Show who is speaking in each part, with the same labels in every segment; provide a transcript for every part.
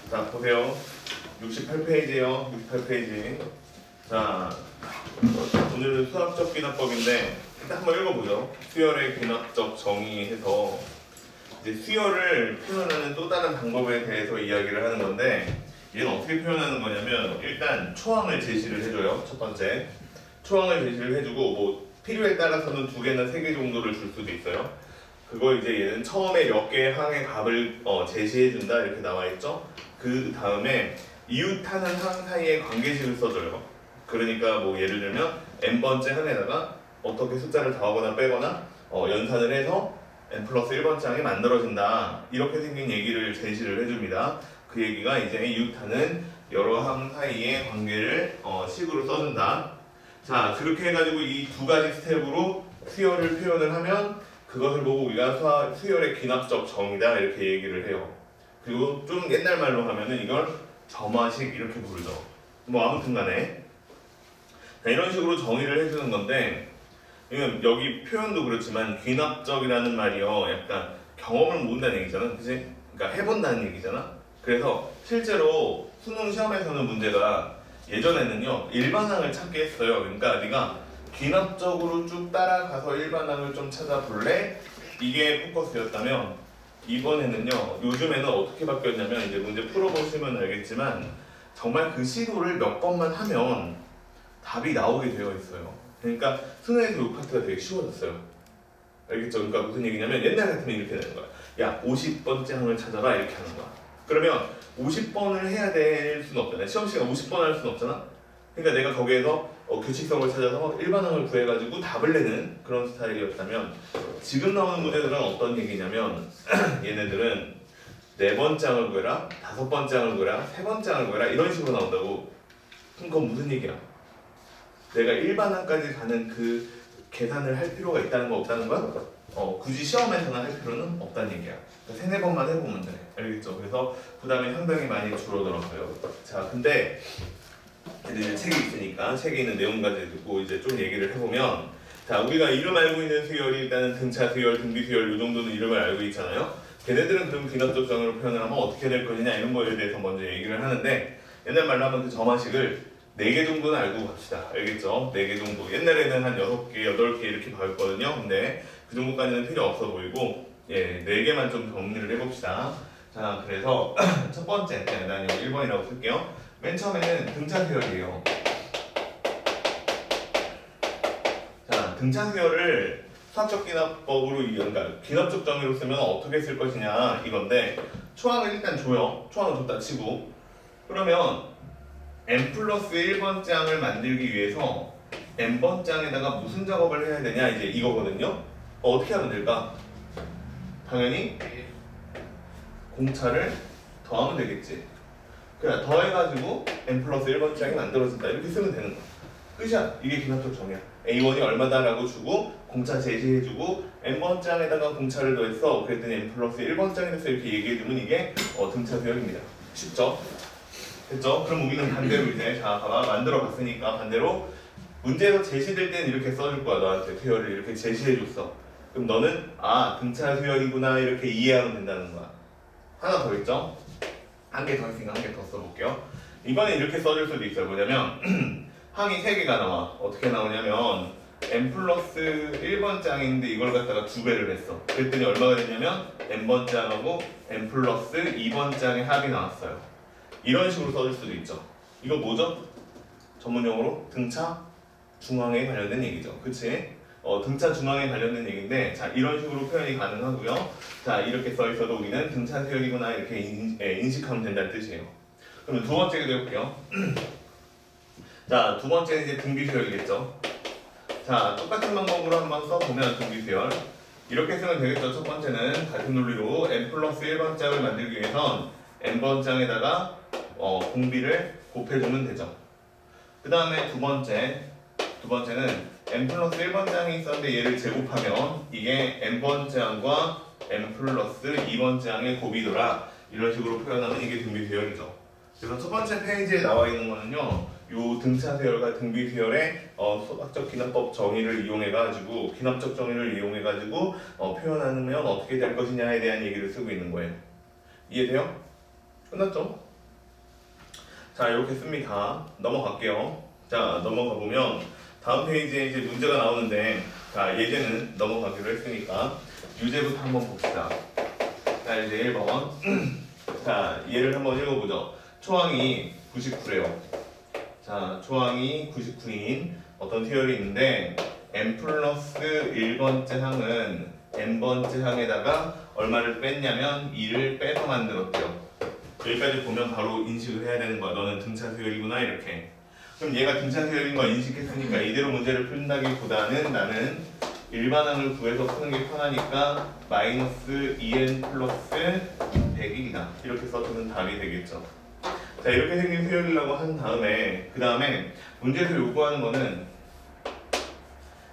Speaker 1: 자, 보세요. 68페이지에요. 68페이지. 자, 오늘은 수학적 귀납법인데 일단 한번 읽어보죠. 수열의 귀납적 정의해서 이제 수열을 표현하는 또 다른 방법에 대해서 이야기를 하는 건데 얘는 어떻게 표현하는 거냐면 일단 초항을 제시를 해줘요. 첫 번째 초항을 제시를 해주고 뭐 필요에 따라서는 2개나 3개 정도를 줄 수도 있어요. 그거 이제 얘는 처음에 몇 개의 항의 값을 제시해준다 이렇게 나와있죠. 그 다음에 이웃하는 항 사이의 관계식을 써줘요. 그러니까 뭐 예를 들면 n번째 항에다가 어떻게 숫자를 더하거나 빼거나 연산을 해서 n 플러스 1번째 항이 만들어진다 이렇게 생긴 얘기를 제시를 해줍니다. 그 얘기가 이제 이웃하는 여러 항 사이의 관계를 식으로 써준다. 자, 그렇게 해가지고 이 2가지 스텝으로 수열을 표현을 하면 그것을 보고 우리가 수열의 귀납적 정의다 이렇게 얘기를 해요. 그리고 좀 옛날 말로 하면은 이걸 점화식 이렇게 부르죠. 뭐 아무튼 간에 자, 이런 식으로 정의를 해주는 건데 여기 표현도 그렇지만 귀납적이라는 말이요 약간 경험을 모은다는 얘기잖아. 그치? 그러니까 해본다는 얘기잖아. 그래서 실제로 수능 시험에서는 문제가 예전에는요 일반항을 찾게 했어요. 그러니까 네가 귀납적으로 쭉 따라가서 일반항을 좀 찾아볼래? 이게 포커스였다면 이번에는요 요즘에는 어떻게 바뀌었냐면 이제 문제 풀어보시면 알겠지만 정말 그 시도를 몇 번만 하면 답이 나오게 되어 있어요. 그러니까 수능에서 이 파트가 되게 쉬워졌어요. 알겠죠? 그러니까 무슨 얘기냐면 옛날 같으면 이렇게 되는 거야. 야 50번째 항을 찾아라 이렇게 하는 거야. 그러면 50번을 해야 될 수는 없잖아. 시험 시간 50번 할 수는 없잖아. 그러니까 내가 거기에서 규칙성을 찾아서 일반항을 구해가지고 답을 내는 그런 스타일이었다면 지금 나오는 문제들은 어떤 얘기냐면 얘네들은 4번째 항을 구해라, 5번째 항을 구해라, 3번째 항을 구해라 이런 식으로 나온다고. 그럼 그건 무슨 얘기야? 내가 일반항까지 가는 그 계산을 할 필요가 있다는 거 없다는 거야? 굳이 시험에서는 할 필요는 없다는 얘기야. 그러니까 3-4번만 해보면 돼. 알겠죠? 그래서 부담이 상당히 많이 줄어들었어요. 자, 근데 이제 책이 있으니까 책에 있는 내용까지 듣고 이제 좀 얘기를 해보면 자, 우리가 이름 알고 있는 수열이 일단은 등차 수열, 등비 수열 이 정도는 이름을 알고 있잖아요. 걔네들은 그럼 귀납적 정의로 표현을 하면 어떻게 될 것이냐 이런 거에 대해서 먼저 얘기를 하는데 옛날 말로 하면 그 점화식을 4개 정도는 알고 갑시다. 알겠죠? 4개 정도. 옛날에는 한 6개, 8개 이렇게 봤거든요. 근데 그 정도까지는 필요 없어 보이고 4개만 좀 정리를 해봅시다. 자, 그래서 첫 번째, 난 이거 1번이라고 쓸게요. 맨 처음에는 등차 수열이에요. 자, 등차 수열을 수학적 귀납법으로 그러니까 귀납적 정의로 쓰면 어떻게 쓸 것이냐 이건데 초항을 일단 줘요. 초항을 줬다 치고 그러면 n 플러스 1번째 항을 만들기 위해서 n번째 항에다가 무슨 작업을 해야 되냐 이제 이거거든요. 어떻게 하면 될까? 당연히 공차를 더하면 되겠지. 그래 더해가지고 n 플러스 1번째 항이 만들어진다 이렇게 쓰면 되는 거야. 끝이야. 이게 귀납적 정의야. a1이 얼마다 라고 주고 공차 제시해주고 n번째 항에다가 공차를 더했어. 그랬더니 n 플러스 1번째 항이 됐어 이렇게 얘기해주면 이게 등차 수열입니다. 쉽죠? 됐죠? 그럼 우리는 반대로 이제 자 봐봐 만들어 봤으니까 반대로 문제에서 제시될 때는 이렇게 써줄 거야. 너한테 수열을 이렇게 제시해줬어. 그럼 너는 등차 수열이구나 이렇게 이해하면 된다는 거야. 하나 더 있죠? 한 개 더 있으니까 한 개 더 써볼게요. 이번엔 이렇게 써줄 수도 있어요. 뭐냐면 항이 3개가 나와. 어떻게 나오냐면 n 플러스 1번째 항인데 이걸 갖다가 2배를 했어. 그랬더니 얼마가 됐냐면 n번째 항하고 n 플러스 2번째 항의 합이 나왔어요. 이런 식으로 써줄 수도 있죠. 이거 뭐죠? 전문용어로 등차 중앙에 관련된 얘기죠. 그치? 등차 중앙에 관련된 얘기인데 자 이런 식으로 표현이 가능하고요. 자 이렇게 써있어도 우리는 등차 수열이구나 이렇게 인식하면 된다는 뜻이에요. 그러면 두 번째도 해볼게요. 자 두 번째는 이제 등비 수열이겠죠. 자 똑같은 방법으로 한번 써보면 등비 수열 이렇게 쓰면 되겠죠. 첫 번째는 같은 논리로 n 플러스 1번째 항을 만들기 위해선 n번째 항에다가 공비를 곱해주면 되죠. 그 다음에 두 번째는 n 플러스 1번째 항이 있었는데 얘를 제곱하면 이게 n번째 항과 n 플러스 2번째 항의 곱이더라. 이런 식으로 표현하면 이게 등비 수열이죠. 그래서 첫 번째 페이지에 나와 있는 거는요. 요 등차 수열과 등비 수열의 수학적 귀납법 정의를 이용해가지고 귀납적 정의를 이용해가지고 표현하면 어떻게 될 것이냐에 대한 얘기를 쓰고 있는 거예요. 이해돼요? 끝났죠? 자, 이렇게 씁니다. 넘어갈게요. 자, 넘어가 보면 다음 페이지에 이제 문제가 나오는데, 자, 예제는 넘어가기로 했으니까 유제부터 한번 봅시다. 자, 이제 1번. 자, 얘를 한번 읽어보죠. 초항이 99래요. 자, 초항이 99인 어떤 티어리 있는데 n 플러스 1번째 항은 n번째 항에다가 얼마를 뺐냐면 2를 빼서 만들었대요. 여기까지 보면 바로 인식을 해야 되는 거야. 너는 등차 수열이구나 이렇게. 그럼 얘가 등차 수열인 걸 인식했으니까 이대로 문제를 푼다기보다는 나는 일반항을 구해서 푸는 게 편하니까 마이너스 2n 플러스 100이다 이렇게 써주면 답이 되겠죠. 자, 이렇게 생긴 수열이라고 한 다음에 그 다음에 문제에서 요구하는 거는,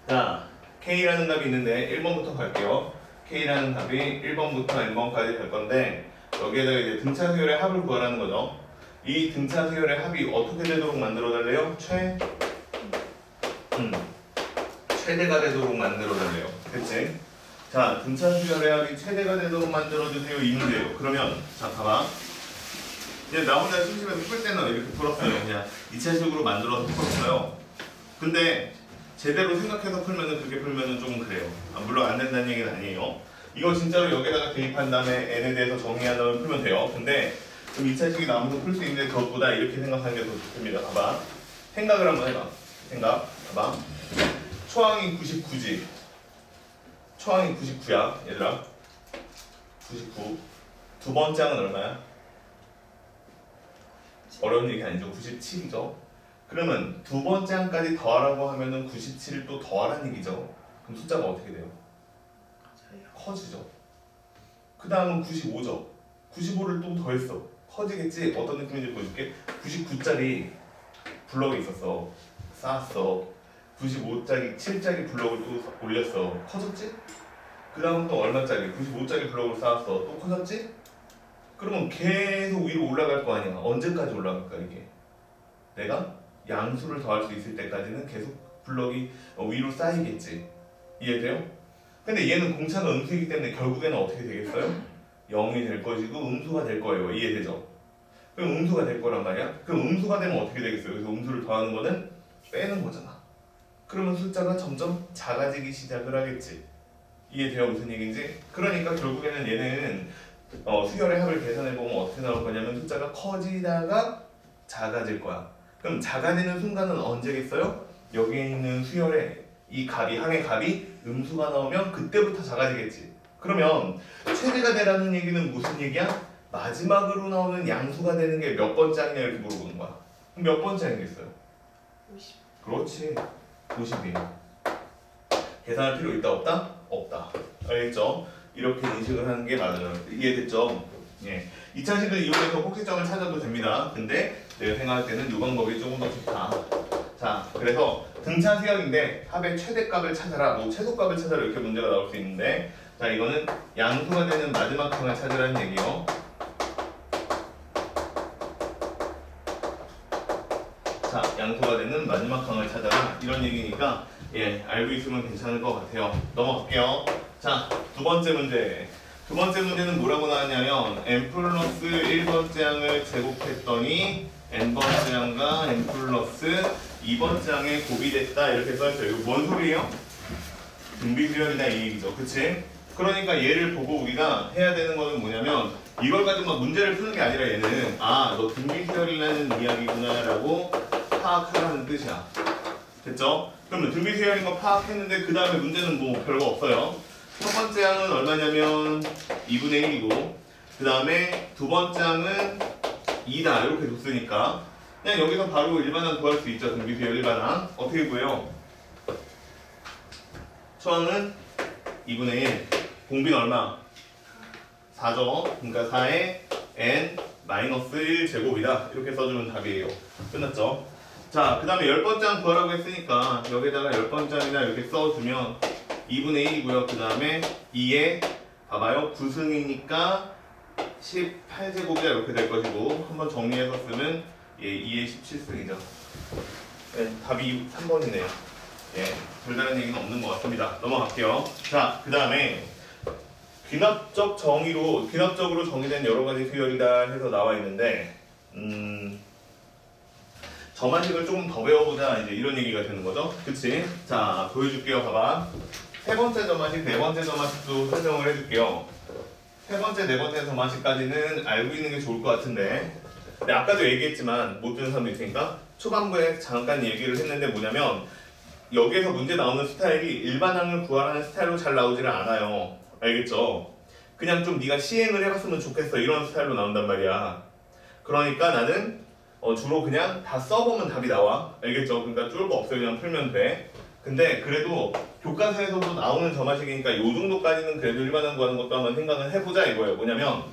Speaker 1: 자, K라는 답이 있는데 1번부터 갈게요. K라는 답이 1번부터 n번까지 갈 건데 여기에다가 이제 등차 수열의 합을 구하라는 거죠. 이 등차 수열의 합이 어떻게 되도록 만들어 달래요? 최대가 되도록 만들어 달래요. 그치? 자, 등차 수열의 합이 최대가 되도록 만들어 주세요. 이 문제예요. 그러면 자, 봐봐. 이제 나 혼자 심심해서 풀 때는 이렇게 풀었어요. 그냥 2차식으로 만들어서 풀었어요. 근데 제대로 생각해서 풀면은 그렇게 풀면은 조금 그래요. 물론 안 된다는 얘기는 아니에요. 이거 진짜로 여기다가 대입한 다음에 n에 대해서 정의한 다음에 풀면 돼요. 근데 그럼 2차식이 나오면서 풀 수 있는데 그것보다 이렇게 생각하는 게 더 좋습니다. 봐봐. 생각을 한번 해봐. 생각. 봐봐. 초항이 99지. 초항이 99야, 얘들아. 99. 두 번째 항은 얼마야? 어려운 얘기 아니죠. 97이죠. 그러면 두 번째 항까지 더하라고 하면은 97을 또 더하라는 얘기죠. 그럼 숫자가 어떻게 돼요? 커지죠. 그 다음은 95죠. 95를 또 더했어. 커지겠지? 어떤 느낌인지 보여줄게. 99짜리 블럭이 있었어. 쌓았어. 95짜리 7짜리 블럭을 또 올렸어. 커졌지? 그 다음 또 얼마짜리? 95짜리 블럭을 쌓았어. 또 커졌지? 그러면 계속 위로 올라갈 거 아니야. 언제까지 올라갈까 이게? 내가 양수를 더할 수 있을 때까지는 계속 블럭이 위로 쌓이겠지. 이해돼요? 근데 얘는 공차가 음수이기 때문에 결국에는 어떻게 되겠어요? 0이 될 것이고 음수가 될 거예요. 이해되죠? 그럼 음수가 될 거란 말이야. 그럼 음수가 되면 어떻게 되겠어요? 그래서 음수를 더하는 거는 빼는 거잖아. 그러면 숫자가 점점 작아지기 시작을 하겠지. 이해돼요? 무슨 얘기인지? 그러니까 결국에는 얘는 수열의 합을 계산해보면 어떻게 나올 거냐면 숫자가 커지다가 작아질 거야. 그럼 작아지는 순간은 언제겠어요? 여기에 있는 수열의 이 값이, 항의 값이 음수가 나오면 그때부터 작아지겠지. 그러면 최대가 되라는 얘기는 무슨 얘기야? 마지막으로 나오는 양수가 되는 게 몇 번째 항이냐 이렇게 물어보는 거야. 그럼 몇 번째 항이겠어요?
Speaker 2: 50.
Speaker 1: 그렇지. 50이에요. 계산할 필요 있다 없다? 없다. 알겠죠? 이렇게 인식을 하는 게 맞아요. 이해됐죠? 예. 2차식을 이용해서 꼭지점을 찾아도 됩니다. 근데 내가 생각할 때는 이 방법이 조금 더 좋다. 자, 그래서 등차 수열인데 합의 최대값을 찾아라, 뭐 최소값을 찾아라 이렇게 문제가 나올 수 있는데, 자, 이거는 양수가 되는 마지막 항을 찾으라는 얘기요. 자, 양수가 되는 마지막 항을 찾아라 이런 얘기니까 예, 알고 있으면 괜찮을 것 같아요. 넘어갈게요. 자, 두 번째 문제. 두 번째 문제는 뭐라고 나왔냐면 n 플러스 1번째 항을 제곱했더니 n번째 항과 n 플러스 2번째 항에 곱이됐다 이렇게 써있어요. 이거 뭔 소리예요? 등비수열이다 이 얘기죠. 그치? 그러니까 얘를 보고 우리가 해야 되는 거는 뭐냐면 이걸 가지고 막 문제를 푸는 게 아니라 얘는 아, 너 등비수열이라는 이야기구나 라고 파악하라는 뜻이야. 됐죠? 그러면 등비수열인 거 파악했는데 그 다음에 문제는 뭐 별거 없어요. 첫 번째 항은 얼마냐면 2분의 1이고 그 다음에 두 번째 항은 2다 이렇게 줬으니까 그냥 여기서 바로 일반항 구할 수 있죠. 등비수열 일반항 어떻게 구해요? 초항은 2분의 1 공비는 얼마? 4죠. 그러니까 4에 n 마이너스 1 제곱이다 이렇게 써주면 답이에요. 끝났죠? 자, 그 다음에 10번째 항 구하라고 했으니까 여기다가 10번째 항이나 이렇게 써주면 2분의 1이고요. 그 다음에 2에 봐봐요. 9승이니까 18제곱이다 이렇게 될 것이고 한번 정리해서 쓰면 예, 2에 17승이죠. 네, 답이 3번이네요. 예, 별다른 얘기는 없는 것 같습니다. 넘어갈게요. 자, 그 다음에 귀납적으로 정의된 여러 가지 수열이다 해서 나와 있는데 점화식을 조금 더 배워보자 이제 이런 얘기가 되는 거죠. 그치? 자, 보여줄게요. 봐봐. 세 번째 점화식, 네 번째 점화식도 설명을 해줄게요. 세 번째, 네 번째 점화식까지는 알고 있는 게 좋을 것 같은데, 근데 아까도 얘기했지만 못 듣는 사람도 있으니까 초반부에 잠깐 얘기를 했는데 뭐냐면 여기에서 문제 나오는 스타일이 일반항을 구하라는 스타일로 잘 나오지를 않아요. 알겠죠? 그냥 좀 네가 시행을 해봤으면 좋겠어 이런 스타일로 나온단 말이야. 그러니까 나는 주로 그냥 다 써보면 답이 나와. 알겠죠? 그러니까 쫄 거 없어요. 그냥 풀면 돼. 근데 그래도 교과서에서도 나오는 점화식이니까 이 정도까지는 그래도 일반항 구하는 것도 한번 생각을 해보자 이거예요. 뭐냐면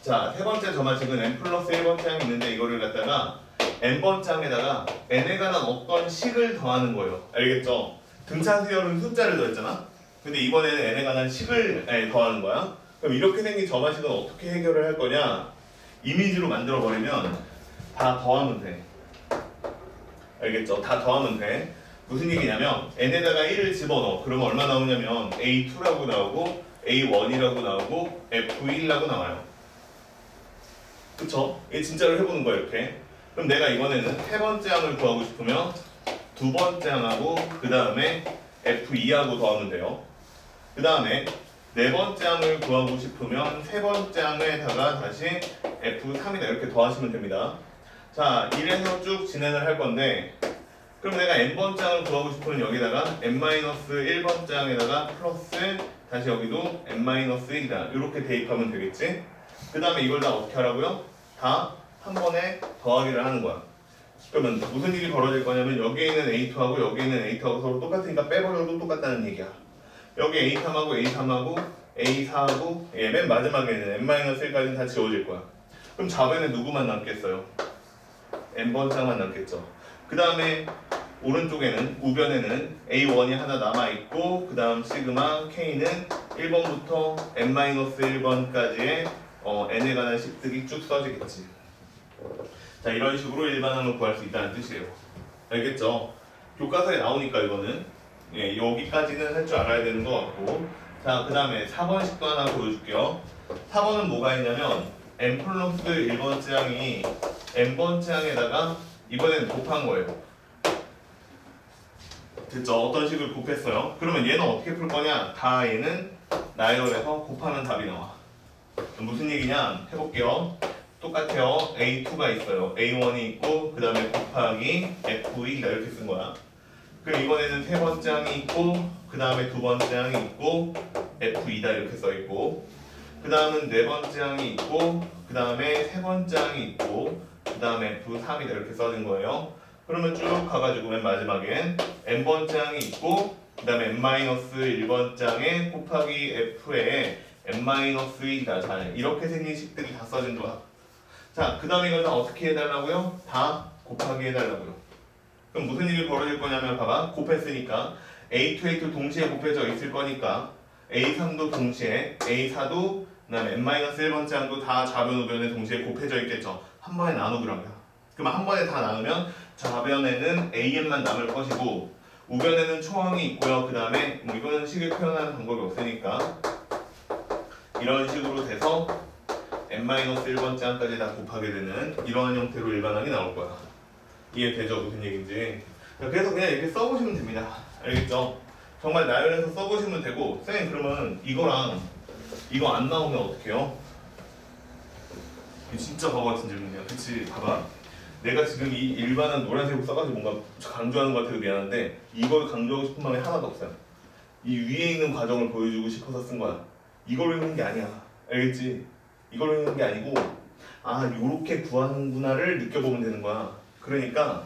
Speaker 1: 자, 세 번째 점화식은 n 플러스 1번 짱이 있는데 이거를 갖다가 n번 짱에다가 n에 관한 어떤 식을 더하는 거예요. 알겠죠? 등차 수열은 숫자를 더했잖아. 근데 이번에는 n에 관한 식을 더하는 거야. 그럼 이렇게 생긴 점화식은 어떻게 해결을 할 거냐? 이미지로 만들어 버리면 다 더하면 돼. 알겠죠? 다 더하면 돼. 무슨 얘기냐면 n에다가 1을 집어넣어. 그러면 얼마 나오냐면 a2라고 나오고 a1이라고 나오고 f1이라고 나와요. 그쵸? 이게 진짜로 해보는 거야 이렇게. 그럼 내가 이번에는 세 번째 항을 구하고 싶으면 두 번째 항하고 그 다음에 f2하고 더하면 돼요. 그 다음에 네 번째 항을 구하고 싶으면 세 번째 항에다가 다시 f3이다 이렇게 더하시면 됩니다. 자, 이래서 쭉 진행을 할 건데 그럼 내가 n번째 항을 구하고 싶으면 여기다가 n-1번째 항에다가 플러스 다시 여기도 n-1이다 이렇게 대입하면 되겠지? 그 다음에 이걸 다 어떻게 하라고요? 다 한 번에 더하기를 하는 거야. 그러면 무슨 일이 벌어질 거냐면 여기에 있는 A2하고 여기에 있는 A2하고 서로 똑같으니까 빼버려도 똑같다는 얘기야. 여기 A3하고 A3하고 A4하고 맨 마지막에는 n-1까지는 다 지워질 거야. 그럼 좌변에 누구만 남겠어요? n번째만 남겠죠. 그 다음에 오른쪽에는 우변에는 A1이 하나 남아있고 그 다음 시그마 K는 1번부터 n-1번까지의 n에 관한 식들이 쭉 써지겠지. 자, 이런 식으로 일반항을 구할 수 있다는 뜻이에요. 알겠죠? 교과서에 나오니까 이거는 여기까지는 할 줄 알아야 되는 것 같고 자, 그 다음에 4번식도 하나 보여줄게요. 4번은 뭐가 있냐면 n 플러스 1번째 항이 n번째 항에다가 이번에는 곱한 거예요. 됐죠? 어떤 식을 곱했어요. 그러면 얘는 어떻게 풀 거냐? 다 얘는 나열해서 곱하면 답이 나와. 무슨 얘기냐? 해볼게요. 똑같아요. A2가 있어요. A1이 있고 그 다음에 곱하기 F2다 이렇게 쓴 거야. 그럼 이번에는 세 번째 항이 있고 그 다음에 두 번째 항이 있고 F2다 이렇게 써 있고 그 다음은 네 번째 항이 있고 그 다음에 세 번째 항이 있고 그 다음에 F3이다 이렇게 써진 거예요. 그러면 쭉 가가지고 맨 마지막엔 n번째 항이 있고 그 다음에 n-1번째 항에 곱하기 F에 n-1이다. 자, 이렇게 생긴 식들이 다 써진 거야. 자, 그 다음에 이걸 다 어떻게 해달라고요? 다 곱하기 해달라고요. 그럼 무슨 일이 벌어질 거냐면 봐봐. 곱했으니까 A2, A2 동시에 곱해져 있을 거니까 A3도 동시에 A4도 그 다음에 n-1번째 항도 다 좌변 우변에 동시에 곱해져 있겠죠. 한 번에 나누기란 거야. 그럼 한 번에 다 나누면 좌변에는 AN만 남을 것이고 우변에는 초항이 있고요. 그 다음에 뭐 이거는 식을 표현하는 방법이 없으니까 이런 식으로 돼서 n-1번째 항까지 다 곱하게 되는 이러한 형태로 일반항이 나올 거야. 이해되죠? 무슨 얘기인지. 그래서 그냥 이렇게 써보시면 됩니다. 알겠죠? 정말 나열해서 써보시면 되고 쌤 그러면 이거랑 이거 안 나오면 어떡해요? 진짜 바보 같은 질문이야. 그치? 봐봐. 내가 지금 이 일반한 노란색으로 써가지고 뭔가 강조하는 것 같아도 미안한데 이걸 강조하고 싶은 마음이 하나도 없어요. 이 위에 있는 과정을 보여주고 싶어서 쓴 거야. 이걸로 읽는 게 아니야. 알겠지? 이걸로 읽는 게 아니고 아 요렇게 구하는구나를 느껴보면 되는 거야. 그러니까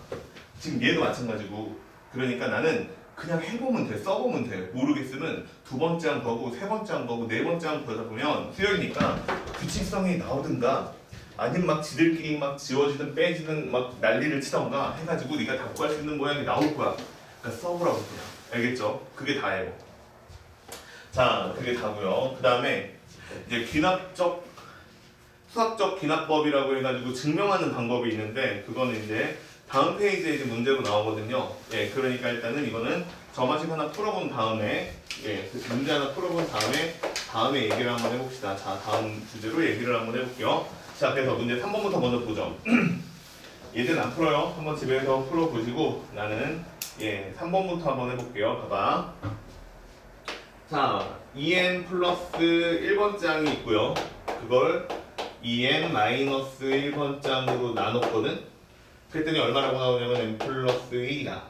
Speaker 1: 지금 얘도 마찬가지고 그러니까 나는 그냥 해보면 돼. 써보면 돼. 모르겠으면 두 번째 한 거고 세 번째 한 거고 네 번째 한 거다 보면 수열이니까 규칙성이 나오든가 아니면 막 지들끼리 막 지워지든 빼지든 막 난리를 치던가 해가지고 네가 다 구할 수 있는 모양이 나올 거야. 그러니까 써보라고 그냥. 알겠죠? 그게 다예요. 자, 그게 다고요. 그 다음에 이제 수학적 귀납법이라고 해가지고 증명하는 방법이 있는데 그거는 이제 다음 페이지에 이제 문제로 나오거든요. 예, 그러니까 일단은 이거는 점화식 하나 풀어본 다음에 문제 하나 풀어본 다음에 얘기를 한번 해봅시다. 자, 다음 주제로 얘기를 한번 해볼게요. 자, 그래서 문제 3번부터 먼저 보죠. 얘는 안 풀어요. 한번 집에서 풀어보시고 나는 3번부터 한번 해볼게요. 봐봐. 자, 2n 플러스 1번 장이 있고요. 그걸 2n 마이너스 1번 장으로 나눴거든. 그랬더니 얼마라고 나오냐면 n 플러스 1이다.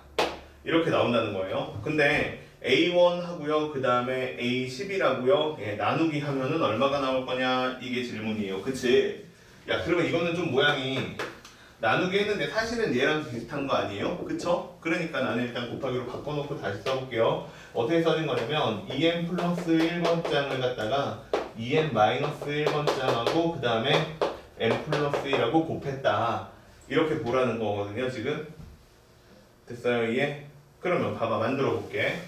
Speaker 1: 이렇게 나온다는 거예요. 근데 A1 하고요. 그 다음에 A10이라고요. 나누기 하면은 얼마가 나올 거냐? 이게 질문이에요. 그치? 야, 그러면 이거는 좀 모양이 나누기 했는데 사실은 얘랑 비슷한 거 아니에요? 그쵸? 그러니까 나는 일단 곱하기로 바꿔놓고 다시 써볼게요. 어떻게 써진 거냐면 2n 플러스 1번 장을 갖다가 2n 마이너스 1번 장하고 그 다음에 n 플러스 1하고 곱했다. 이렇게 보라는 거거든요. 지금 됐어요? 이해? 그러면 봐봐, 만들어 볼게.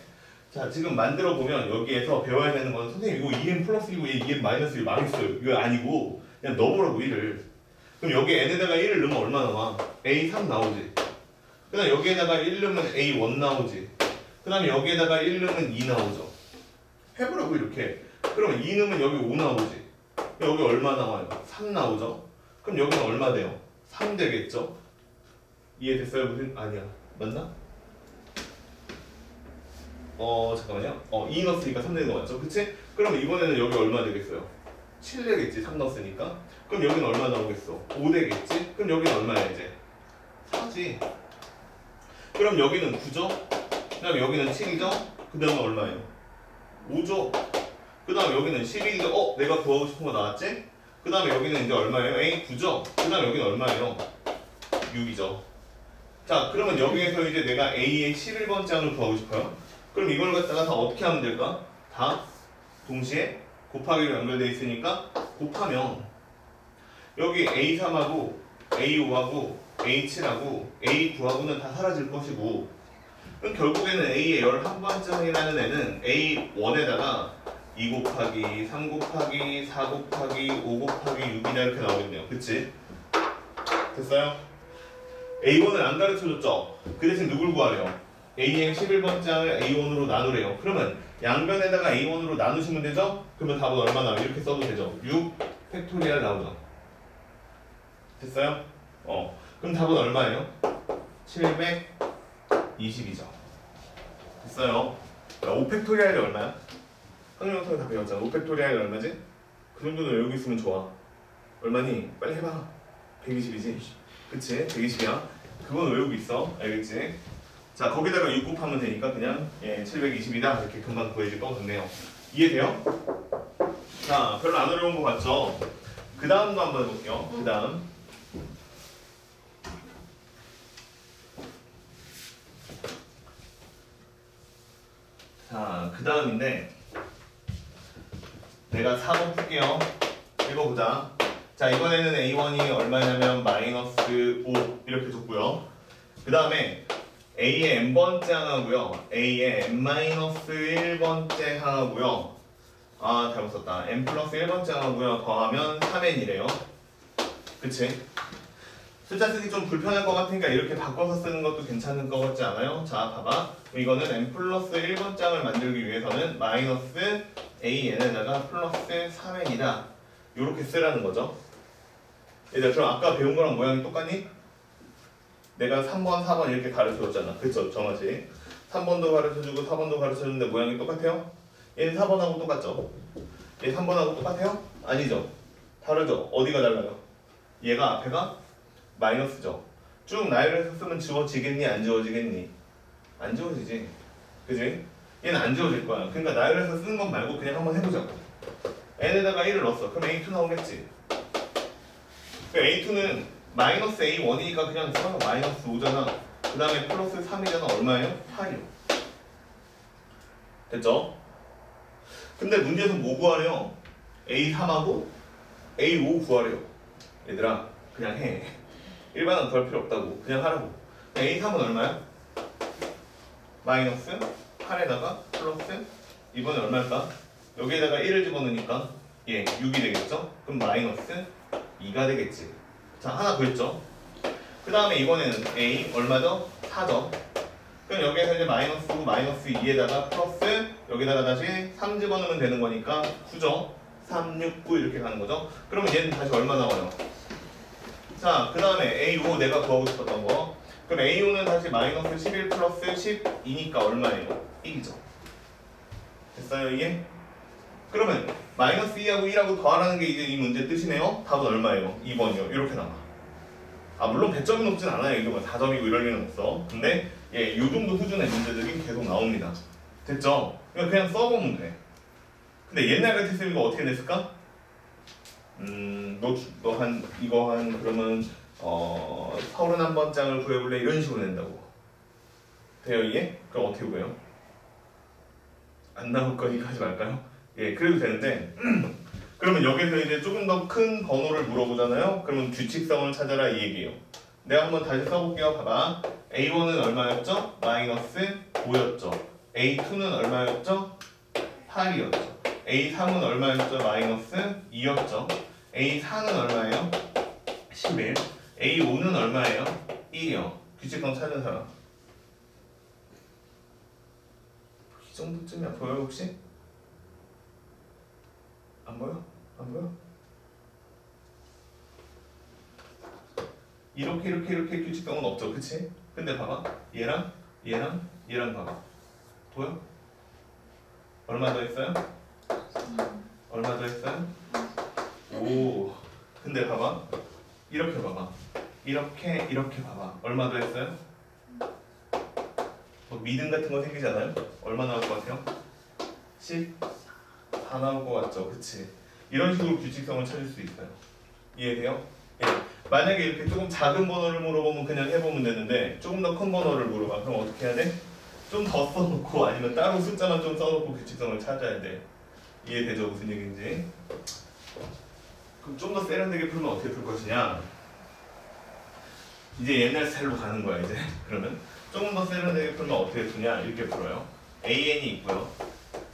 Speaker 1: 자, 지금 만들어 보면 여기에서 배워야 되는 건 선생님 이거 2n 플러스 1이고 얘 2n 마이너스 1 망했어요. 이거 아니고 그냥 넣어보라고 1을. 그럼 여기 n에다가 1을 넣으면 얼마 나와? A3 나오지. 그 다음 여기에다가 1 넣으면 A1 나오지. 그 다음에 여기에다가 1 넣으면 2 나오죠. 해보라고 이렇게. 그러면 2 넣으면 여기 5 나오지. 여기 얼마 나와요? 3 나오죠. 그럼 여기는 얼마 돼요? 3 되겠죠? 이해됐어요? 무슨? 아니야. 맞나? 잠깐만요. 2 넣었으니까 3 되는 거 맞죠? 그치? 그럼 이번에는 여기 얼마 되겠어요? 7 되겠지. 3 넣었으니까. 그럼 여기는 얼마 나오겠어? 5 되겠지? 그럼 여기는 얼마야 이제? 4지. 그럼 여기는 9죠? 그 다음에 여기는 7이죠? 그 다음에 얼마예요? 5죠? 그 다음에 여기는 11이죠? 내가 구하고 싶은 거 나왔지? 그 다음에 여기는 이제 얼마예요? A 9죠? 그 다음에 여기는 얼마예요? 6이죠. 자, 그러면 여기에서 이제 내가 A의 11번 장을 구하고 싶어요. 그럼 이걸 갖다가 다 어떻게 하면 될까? 다 동시에 곱하기로 연결되어 있으니까 곱하면 여기 A3하고 A5하고 A7하고 A9하고는 다 사라질 것이고, 그럼 결국에는 A의 11번장이라는 애는 A1에다가 2 곱하기 3 곱하기 4 곱하기 5 곱하기 6이다 이렇게 나오겠네요. 그치? 됐어요? A1을 안 가르쳐줬죠? 그 대신 누굴 구하래요? A의 11번장을 A1으로 나누래요. 그러면 양변에다가 A1으로 나누시면 되죠? 그러면 답은 얼마 나와요? 이렇게 써도 되죠? 6 팩토리얼 나오죠? 됐어요? 그럼 답은 얼마예요? 720이죠. 됐어요? 5 팩토리얼이 얼마야? 학년성에 다 배웠잖아. 5 팩토리얼이 얼마지? 그 정도는 외우고 있으면 좋아. 얼마니? 빨리 해봐. 120이지? 그치? 120이야. 그건 외우고 있어. 알겠지? 자, 거기다가 6 곱하면 되니까 그냥 720이다 이렇게 금방 구해질 것 같네요. 이해돼요? 자, 별로 안 어려운 거 같죠? 그 다음도 한번 해볼게요. 그 다음. 자, 그 다음인데 내가 4번 풀게요. 읽어보자. 자, 이번에는 A1이 얼마냐면 마이너스 5 이렇게 줬고요. 그 다음에 A의 n번째 항하고요. A의 n-1번째 항하고요. 아, 잘못 썼다. n 플러스 1번째 항하고요. 더하면 3n이래요. 그치? 숫자 쓰기 좀 불편할 것 같으니까 이렇게 바꿔서 쓰는 것도 괜찮을 것 같지 않아요? 자, 봐봐. 이거는 n 플러스 1번 장을 만들기 위해서는 마이너스 an에다가 플러스 3n이다. 이렇게 쓰라는 거죠. 얘들아, 그럼 아까 배운 거랑 모양이 똑같니? 내가 3번, 4번 이렇게 가르쳐줬잖아. 그쵸? 정하지? 3번도 가르쳐주고 4번도 가르쳐줬는데 모양이 똑같아요? 얘는 4번하고 똑같죠? 얘 3번하고 똑같아요? 아니죠? 다르죠? 어디가 달라요? 얘가 앞에가 마이너스죠? 쭉 나열해서 쓰면 지워지겠니? 안 지워지겠니? 안 지워지지? 그지? 얘는 안 지워질 거야. 그러니까 나열해서 쓰는 것 말고 그냥 한번 해보자고. n에다가 1을 넣었어. 그럼 A2 나오겠지? A2는 마이너스 A1이니까 그냥 써서 마이너스 5잖아. 그 다음에 플러스 3이잖아. 얼마예요? 8이요. 됐죠? 근데 문제에서 뭐 구하래요? A3하고 A5 구하래요. 얘들아, 그냥 해. 일반은 덜 필요 없다고. 그냥 하라고. A3은 얼마야? 마이너스 8에다가 플러스 이번에 얼마일까? 여기에다가 1을 집어넣으니까 6이 되겠죠? 그럼 마이너스 2가 되겠지. 자, 하나 그랬죠? 그 다음에 이번에는 A 얼마죠? 4죠? 그럼 여기에서 이제 마이너스 9, 마이너스 2에다가 플러스 여기다가 다시 3 집어넣으면 되는 거니까 9죠? 3, 6, 9 이렇게 가는 거죠? 그러면 얘는 다시 얼마 나와요? 자, 그 다음에 A5 내가 구하고 싶었던 거. 그럼 A5는 다시 마이너스 11 플러스 12니까 얼마예요? 1이죠. 됐어요 이게? 그러면 마이너스 2하고 1하고 더하라는 게 이제 이 문제 뜻이네요. 답은 얼마예요? 2번이요. 이렇게 나와. 아 물론 100점이 높진 않아요. 이거 4점이고 이럴 리는 없어. 근데 이 정도 수준의 문제들이 계속 나옵니다. 됐죠? 그냥 써보면 돼. 근데 옛날 같았으면 이거 어떻게 냈을까? 이거 한 그러면 31번장을 구해볼래? 이런 식으로 낸다고. 돼요 이게? 그럼 어떻게 구해요? 안 나올 거니까 하지 말까요? 예, 그래도 되는데 그러면 여기서 이제 조금 더 큰 번호를 물어보잖아요. 그러면 규칙성을 찾아라 이 얘기예요. 내가 한번 다시 써볼게요. 봐봐. A1은 얼마였죠? 마이너스 5였죠. A2는 얼마였죠? 8이었죠. A3은 얼마였죠? 마이너스 2였죠. A4는 얼마예요? 11. A5는 얼마예요? 1이요. 규칙성 찾은 사람. 이 정도쯤이야. 보여요 혹시? 안 보여? 안 보여? 이렇게 규칙성은 없죠. 그치? 근데 봐봐. 얘랑 봐봐. 보여? 얼마 더 했어요? 얼마 더 했어요? 오. 근데 봐봐. 이렇게 봐봐. 이렇게 봐봐. 얼마 더 했어요? 뭐 미등 같은 거 생기잖아요? 얼마 나올 것 같아요? 10? 다 나올 것 같죠? 그치? 이런 식으로 규칙성을 찾을 수 있어요. 이해돼요? 예. 만약에 이렇게 조금 작은 번호를 물어보면 그냥 해보면 되는데 조금 더 큰 번호를 물어봐. 그럼 어떻게 해야 돼? 좀 더 써놓고 아니면 따로 숫자만 좀 써놓고 규칙성을 찾아야 돼. 이해되죠? 무슨 얘기인지? 그럼 좀 더 세련되게 풀면 어떻게 풀 것이냐? 이제 옛날 스타일로 가는 거야 이제. 그러면 조금 더 세련되게 풀면 어떻게 푸냐? 이렇게 풀어요. AN이 있고요.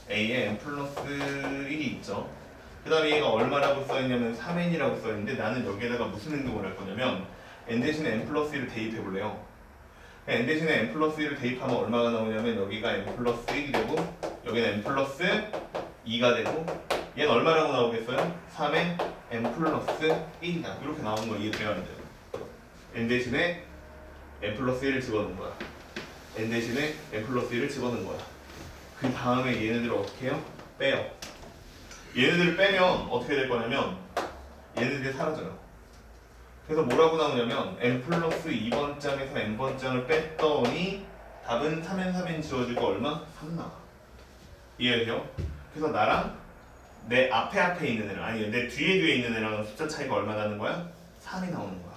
Speaker 1: AN 플러스 1이 있죠. 그 다음에 얘가 얼마라고 써있냐면 3n이라고 써있는데 나는 여기에다가 무슨 행동을 할 거냐면 n 대신에 n 플러스 1을 대입해 볼래요. n 대신에 n 플러스 1을 대입하면 얼마가 나오냐면 여기가 n 플러스 1이 되고 여기는 n 플러스 2가 되고 얘는 얼마라고 나오겠어요? 3에 n 플러스 1이다. 이렇게 나오는 거 이해돼야 돼요. n 대신에 n 플러스 1을 집어넣은 거야. n 대신에 n 플러스 1을 집어넣은 거야. 그 다음에 얘네들을 어떻게 해요? 빼요. 얘네들을 빼면 어떻게 될 거냐면 얘네들이 사라져요. 그래서 뭐라고 나오냐면 n 플러스 2번장에서 n번장을 뺐더니 답은 3n 3n 지워지고 얼마? 3 나와. 이해돼요? 그래서 나랑 내 앞에 있는 애랑 아니 내 뒤에 있는 애랑은 숫자 차이가 얼마 나는 거야? 3이 나오는 거야.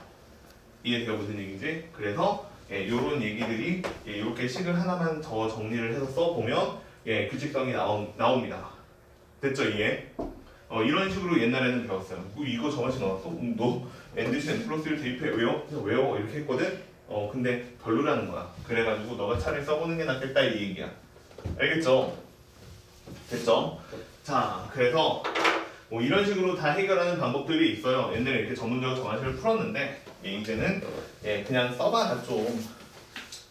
Speaker 1: 이해돼요? 무슨 얘기인지? 그래서 요런 얘기들이 이렇게 식을 하나만 더 정리를 해서 써보면 규칙성이 나옵니다. 됐죠 이해? 이런 식으로 옛날에는 배웠어요. 이거 저만치 나왔어? 너 n 대신 n 플러스 1 대입해. 왜요? 왜요? 이렇게 했거든? 근데 별로라는 거야. 그래가지고 너가 차라리 써보는 게 낫겠다 이 얘기야. 알겠죠? 됐죠? 자, 그래서 뭐 이런 식으로 다 해결하는 방법들이 있어요. 옛날에 이렇게 전문적으로 정한식을 풀었는데 이제는 그냥 써봐라 좀.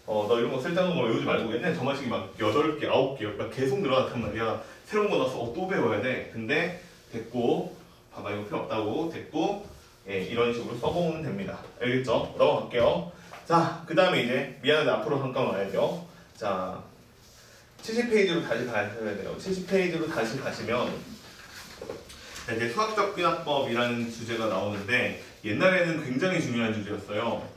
Speaker 1: 너 이런 거 쓸데없는 거 외우지 말고 옛날에 정한식이 막 8개, 9개 막 계속 늘어났단 말이야. 새로운 거 나서 또 배워야 돼. 근데 됐고 봐봐 이거 필요 없다고 됐고 이런 식으로 써보면 됩니다. 알겠죠? 넘어갈게요. 자, 그 다음에 이제 미안한데 앞으로 잠깐 와야죠. 자, 70페이지로 다시 가셔야 돼요. 70페이지로 다시 가시면 이제 수학적 귀납법이라는 주제가 나오는데 옛날에는 굉장히 중요한 주제였어요.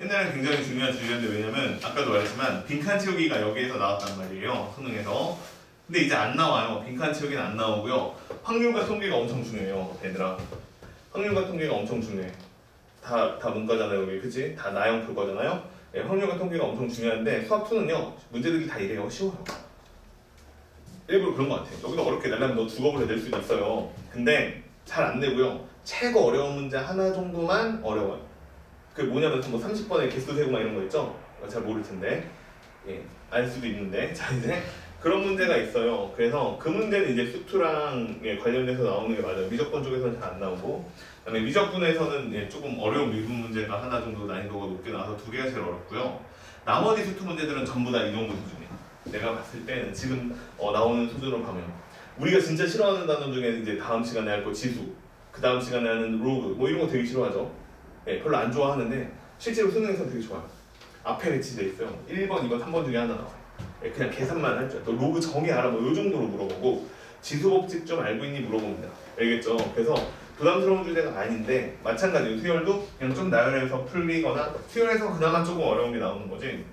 Speaker 1: 옛날에는 굉장히 중요한 주제인데 왜냐면 아까도 말했지만 빈칸 채우기가 여기에서 나왔단 말이에요. 수능에서. 근데 이제 안 나와요. 빈칸 채우기는 안 나오고요. 확률과 통계가 엄청 중요해요. 얘들아. 확률과 통계가 엄청 중요해. 다 문과잖아요. 여기 그치? 다 나형표 거잖아요. 확률과 통계가 엄청 중요한데 수학2는요. 문제들이 다 이래요. 쉬워요. 일부러 그런 것 같아. 여기다 어렵게 내려면 너 주걱으로 낼 수도 있어요. 근데 잘 안 내고요. 최고 어려운 문제 하나 정도만 어려워요. 그게 뭐냐면 뭐 30번에 개수 세고 막 이런 거 있죠? 잘 모를 텐데. 알 수도 있는데. 자, 이제 그런 문제가 있어요. 그래서 그 문제는 이제 수투랑 관련돼서 나오는 게 맞아요. 미적분 쪽에서는 잘 안 나오고 그다음에 미적분에서는 조금 어려운 미분 문제가 하나 정도 난이도가 높게 나와서 2개가 제일 어렵고요. 나머지 수투 문제들은 전부 다 이 정도 수준이에요. 내가 봤을 때는 지금 나오는 수준으로 가면 우리가 진짜 싫어하는 단어 중에 이제 다음 시간에 할 거 지수, 그 다음 시간에 하는 로그 뭐 이런 거 되게 싫어하죠. 예, 별로 안 좋아하는데 실제로 수능에서는 되게 좋아요. 앞에 배치돼 있어요. 1번, 2번, 3번 중에 하나 나와요. 예, 그냥 계산만 할 줄. 너 로그 정의 알아? 뭐 이 정도로 물어보고 지수법칙 좀 알고 있니 물어봅니다. 알겠죠? 그래서 부담스러운 주제가 아닌데 마찬가지로 수열도 그냥 좀 나열해서 풀리거나 수열에서 그나마 조금 어려운 게 나오는 거지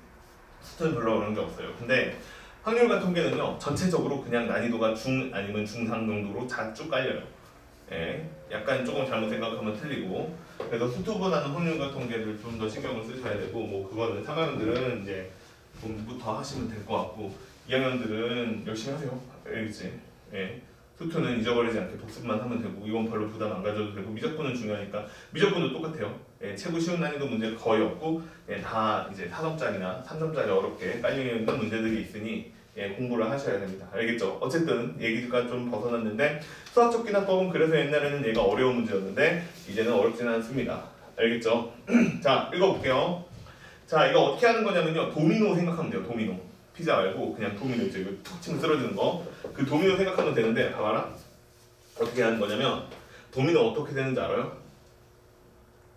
Speaker 1: 수트는 별로 어려운 게 없어요. 근데 확률과 통계는요 전체적으로 그냥 난이도가 중 아니면 중상 정도로 쭉 깔려요. 예, 약간 조금 잘못 생각하면 틀리고 그래서 수투보다는 확률과 통계를 좀 더 신경을 쓰셔야 되고 뭐 그거는 3학년들은 이제 공부부터 하시면 될 것 같고 2학년들은 열심히 하세요. 알겠지? 예. 수투는 잊어버리지 않게 복습만 하면 되고 이건 별로 부담 안 가져도 되고 미적분은 중요하니까 미적분도 똑같아요. 예, 최고 쉬운 난이도 문제 거의 없고 예, 다 이제 4점짜리나 3점짜리 어렵게 깔려있는 문제들이 있으니 예, 공부를 하셔야 됩니다. 알겠죠? 어쨌든 얘기가 좀 벗어났는데 수학적 기납법은 그래서 옛날에는 얘가 어려운 문제였는데 이제는 어렵진 않습니다. 알겠죠? 자, 읽어볼게요. 자, 이거 어떻게 하는 거냐면요. 도미노 생각하면 돼요. 도미노. 피자 말고 그냥 도미노 있죠. 이거 툭 치면 쓰러지는 거. 그 도미노 생각하면 되는데 봐봐라. 어떻게 하는 거냐면 도미노 어떻게 되는지 알아요?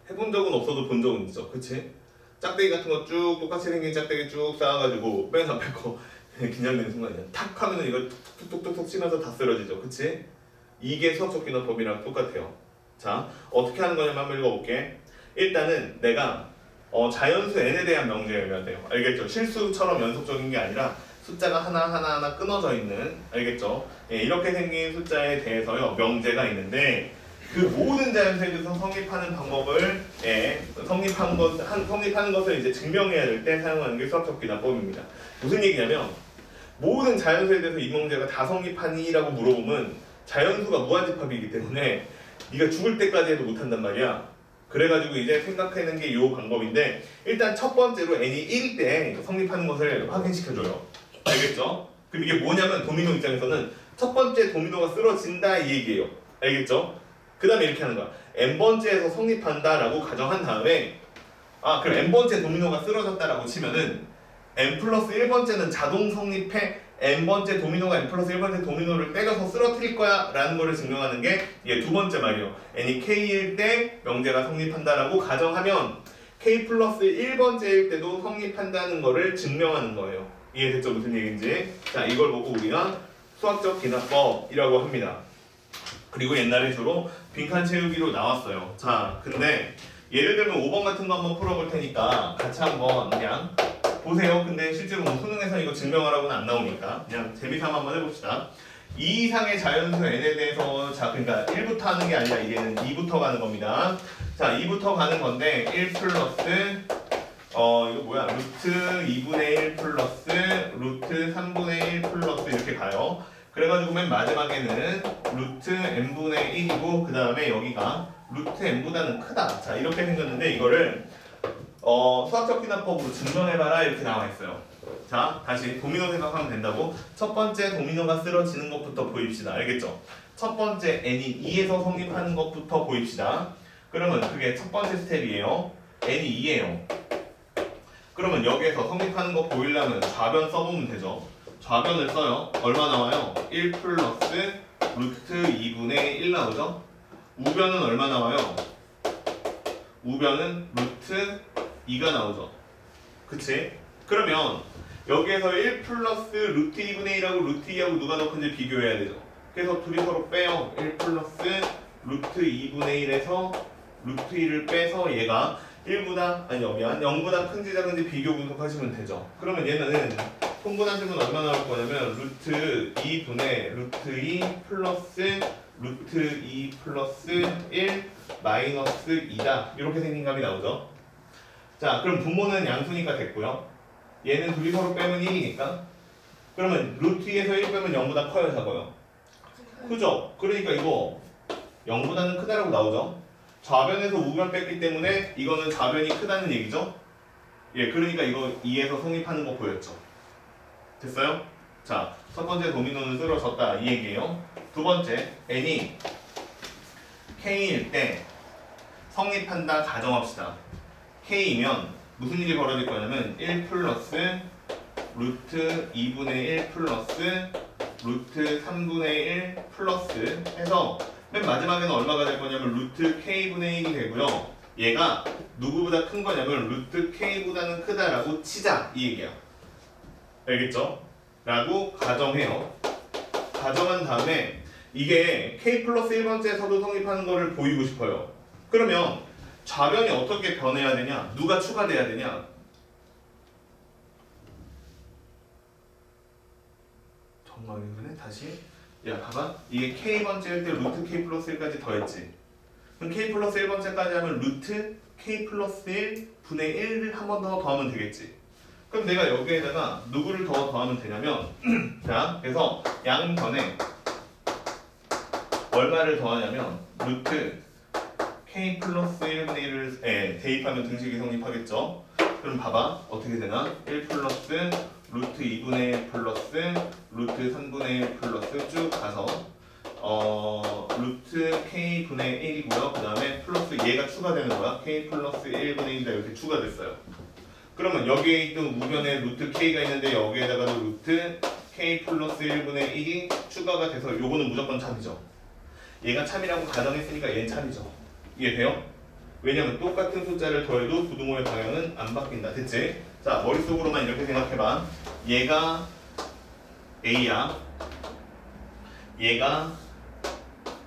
Speaker 1: 해본 적은 없어도 본 적은 있죠. 그치? 짝대기 같은 거 쭉 똑같이 생긴 짝대기 쭉 쌓아가지고 맨 앞에 거 긴장되는 순간이야. 탁 하면은 이거 툭툭툭툭 치면서 다 쓰러지죠. 그치? 이게 수학적 기납법이랑 똑같아요. 자, 어떻게 하는 거냐면 한번 읽어볼게. 일단은 내가 자연수 n에 대한 명제를 외워야 돼요. 알겠죠? 실수처럼 연속적인 게 아니라 숫자가 하나하나 끊어져 있는 알겠죠? 예, 이렇게 생긴 숫자에 대해서요 명제가 있는데 그 모든 자연수에 대해서 성립하는 방법을 성립하는 것을 이제 증명해야 될 때 사용하는 게 수학적 기납법입니다. 무슨 얘기냐면 모든 자연수에 대해서 이 명제가 다 성립하니라고 물어보면 자연수가 무한집합이기 때문에 네가 죽을 때까지 해도 못한단 말이야. 그래가지고 이제 생각하는 게 이 방법인데 일단 첫 번째로 n이 1일 때 성립하는 것을 확인시켜줘요. 알겠죠? 그럼 이게 뭐냐면 도미노 입장에서는 첫 번째 도미노가 쓰러진다 이 얘기예요. 알겠죠? 그 다음에 이렇게 하는 거야. n번째에서 성립한다 라고 가정한 다음에 그럼 n번째 도미노가 쓰러졌다라고 치면은 n 플러스 1번째는 자동 성립해 n번째 도미노가 n 플러스 1번째 도미노를 때려서 쓰러뜨릴 거야 라는 거를 증명하는 게 이게 두 번째 말이에요. n이 k일 때 명제가 성립한다라고 가정하면 k 플러스 1번째일 때도 성립한다는 거를 증명하는 거예요. 이해됐죠? 무슨 얘기인지. 자, 이걸 보고 우리가 수학적 기납법이라고 합니다. 그리고 옛날에 주로 빈칸 채우기로 나왔어요. 자, 근데 예를 들면 5번 같은 거 한번 풀어볼 테니까 같이 한번 그냥 보세요. 근데 실제로 뭐 수능에서 이거 증명하라고는 안 나오니까 그냥 재미삼아 한번 해봅시다. 2 이상의 자연수 n에 대해서 그러니까 1부터 하는 게 아니라 이게는 2부터 가는 겁니다. 자, 2부터 가는 건데 1 플러스 이거 뭐야? 루트 2분의 1 플러스 루트 3분의 1 플러스 이렇게 가요. 그래가지고 맨 마지막에는 루트 n분의 1이고 그 다음에 여기가 루트 n보다는 크다. 자, 이렇게 생겼는데 이거를 수학적 기납법으로 증명해봐라 이렇게 나와있어요. 자, 다시 도미노 생각하면 된다고. 첫 번째 도미노가 쓰러지는 것부터 보입시다. 알겠죠? 첫 번째 n이 2에서 성립하는 것부터 보입시다. 그러면 그게 첫 번째 스텝이에요. n이 2예요. 그러면 여기에서 성립하는 거 보이려면 좌변 써보면 되죠. 좌변을 써요. 얼마 나와요? 1 플러스 루트 2분의 1 나오죠? 우변은 얼마 나와요? 우변은 루트 2가 나오죠. 그치? 그러면 여기에서 1 플러스 루트 2분의 1하고 루트 2하고 누가 더 큰지 비교해야 되죠. 그래서 둘이 서로 빼요. 1 플러스 루트 2분의 1에서 루트 2를 빼서 얘가 0보다 큰지 작은지 비교 분석하시면 되죠. 그러면 얘는 통분하시면 얼마 나올 거냐면 루트 2분의 루트 2 플러스 루트 2 플러스 1 마이너스 2다. 이렇게 생긴 값이 나오죠. 자, 그럼 분모는 양수니까 됐고요. 얘는 둘이 서로 빼면 1이니까 그러면 루트 2에서 1 빼면 0보다 커요, 작아요? 크죠? 그러니까 이거 0보다는 크다라고 나오죠. 좌변에서 우변 뺐기 때문에 이거는 좌변이 크다는 얘기죠. 예, 그러니까 이거 2에서 성립하는 거 보였죠. 됐어요? 자, 첫 번째 도미노는 쓰러졌다 이 얘기예요. 두 번째, n이 k일 때 성립한다 가정합시다. k이면 무슨 일이 벌어질 거냐면 1 플러스 루트 2분의 1 플러스 루트 3분의 1 플러스 해서 맨 마지막에는 얼마가 될 거냐면 루트 k분의 1이 되고요. 얘가 누구보다 큰 거냐면 루트 K보다는 크다라고 치자 이 얘기야. 알겠죠? 라고 가정해요. 가정한 다음에 이게 K 플러스 1번째에서도 성립하는 거를 보이고 싶어요. 그러면 좌변이 어떻게 변해야 되냐? 누가 추가돼야 되냐? 정말 그러네. 다시 야 봐봐. 이게 K번째일 때 루트 K 플러스 1까지 더했지. 그럼 K 플러스 1번째까지 하면 루트 K 플러스 1 분의 1을 한 번 더 더하면 되겠지. 그럼 내가 여기에다가 누구를 더 더하면 되냐면 자 그래서 양변에 얼마를 더하냐면 루트 K 플러스 1분의 1을 대입하면 등식이 성립하겠죠. 그럼 봐봐 어떻게 되나 1 플러스 루트 2분의 1 플러스 루트 3분의 1 플러스 쭉 가서 루트 K분의 1이고요. 그 다음에 플러스 얘가 추가되는 거야. K 플러스 1분의 1이다 이렇게 추가됐어요. 그러면 여기에 있던 우변에 루트 K가 있는데 여기에다가도 루트 K 플러스 1분의 1이 추가가 돼서 요거는 무조건 참이죠. 얘가 참이라고 가정했으니까 얘는 참이죠. 이해돼요? 왜냐면 똑같은 숫자를 더해도 부등호의 방향은 안 바뀐다. 됐지? 자 머릿속으로만 이렇게 생각해봐. 얘가 A야. 얘가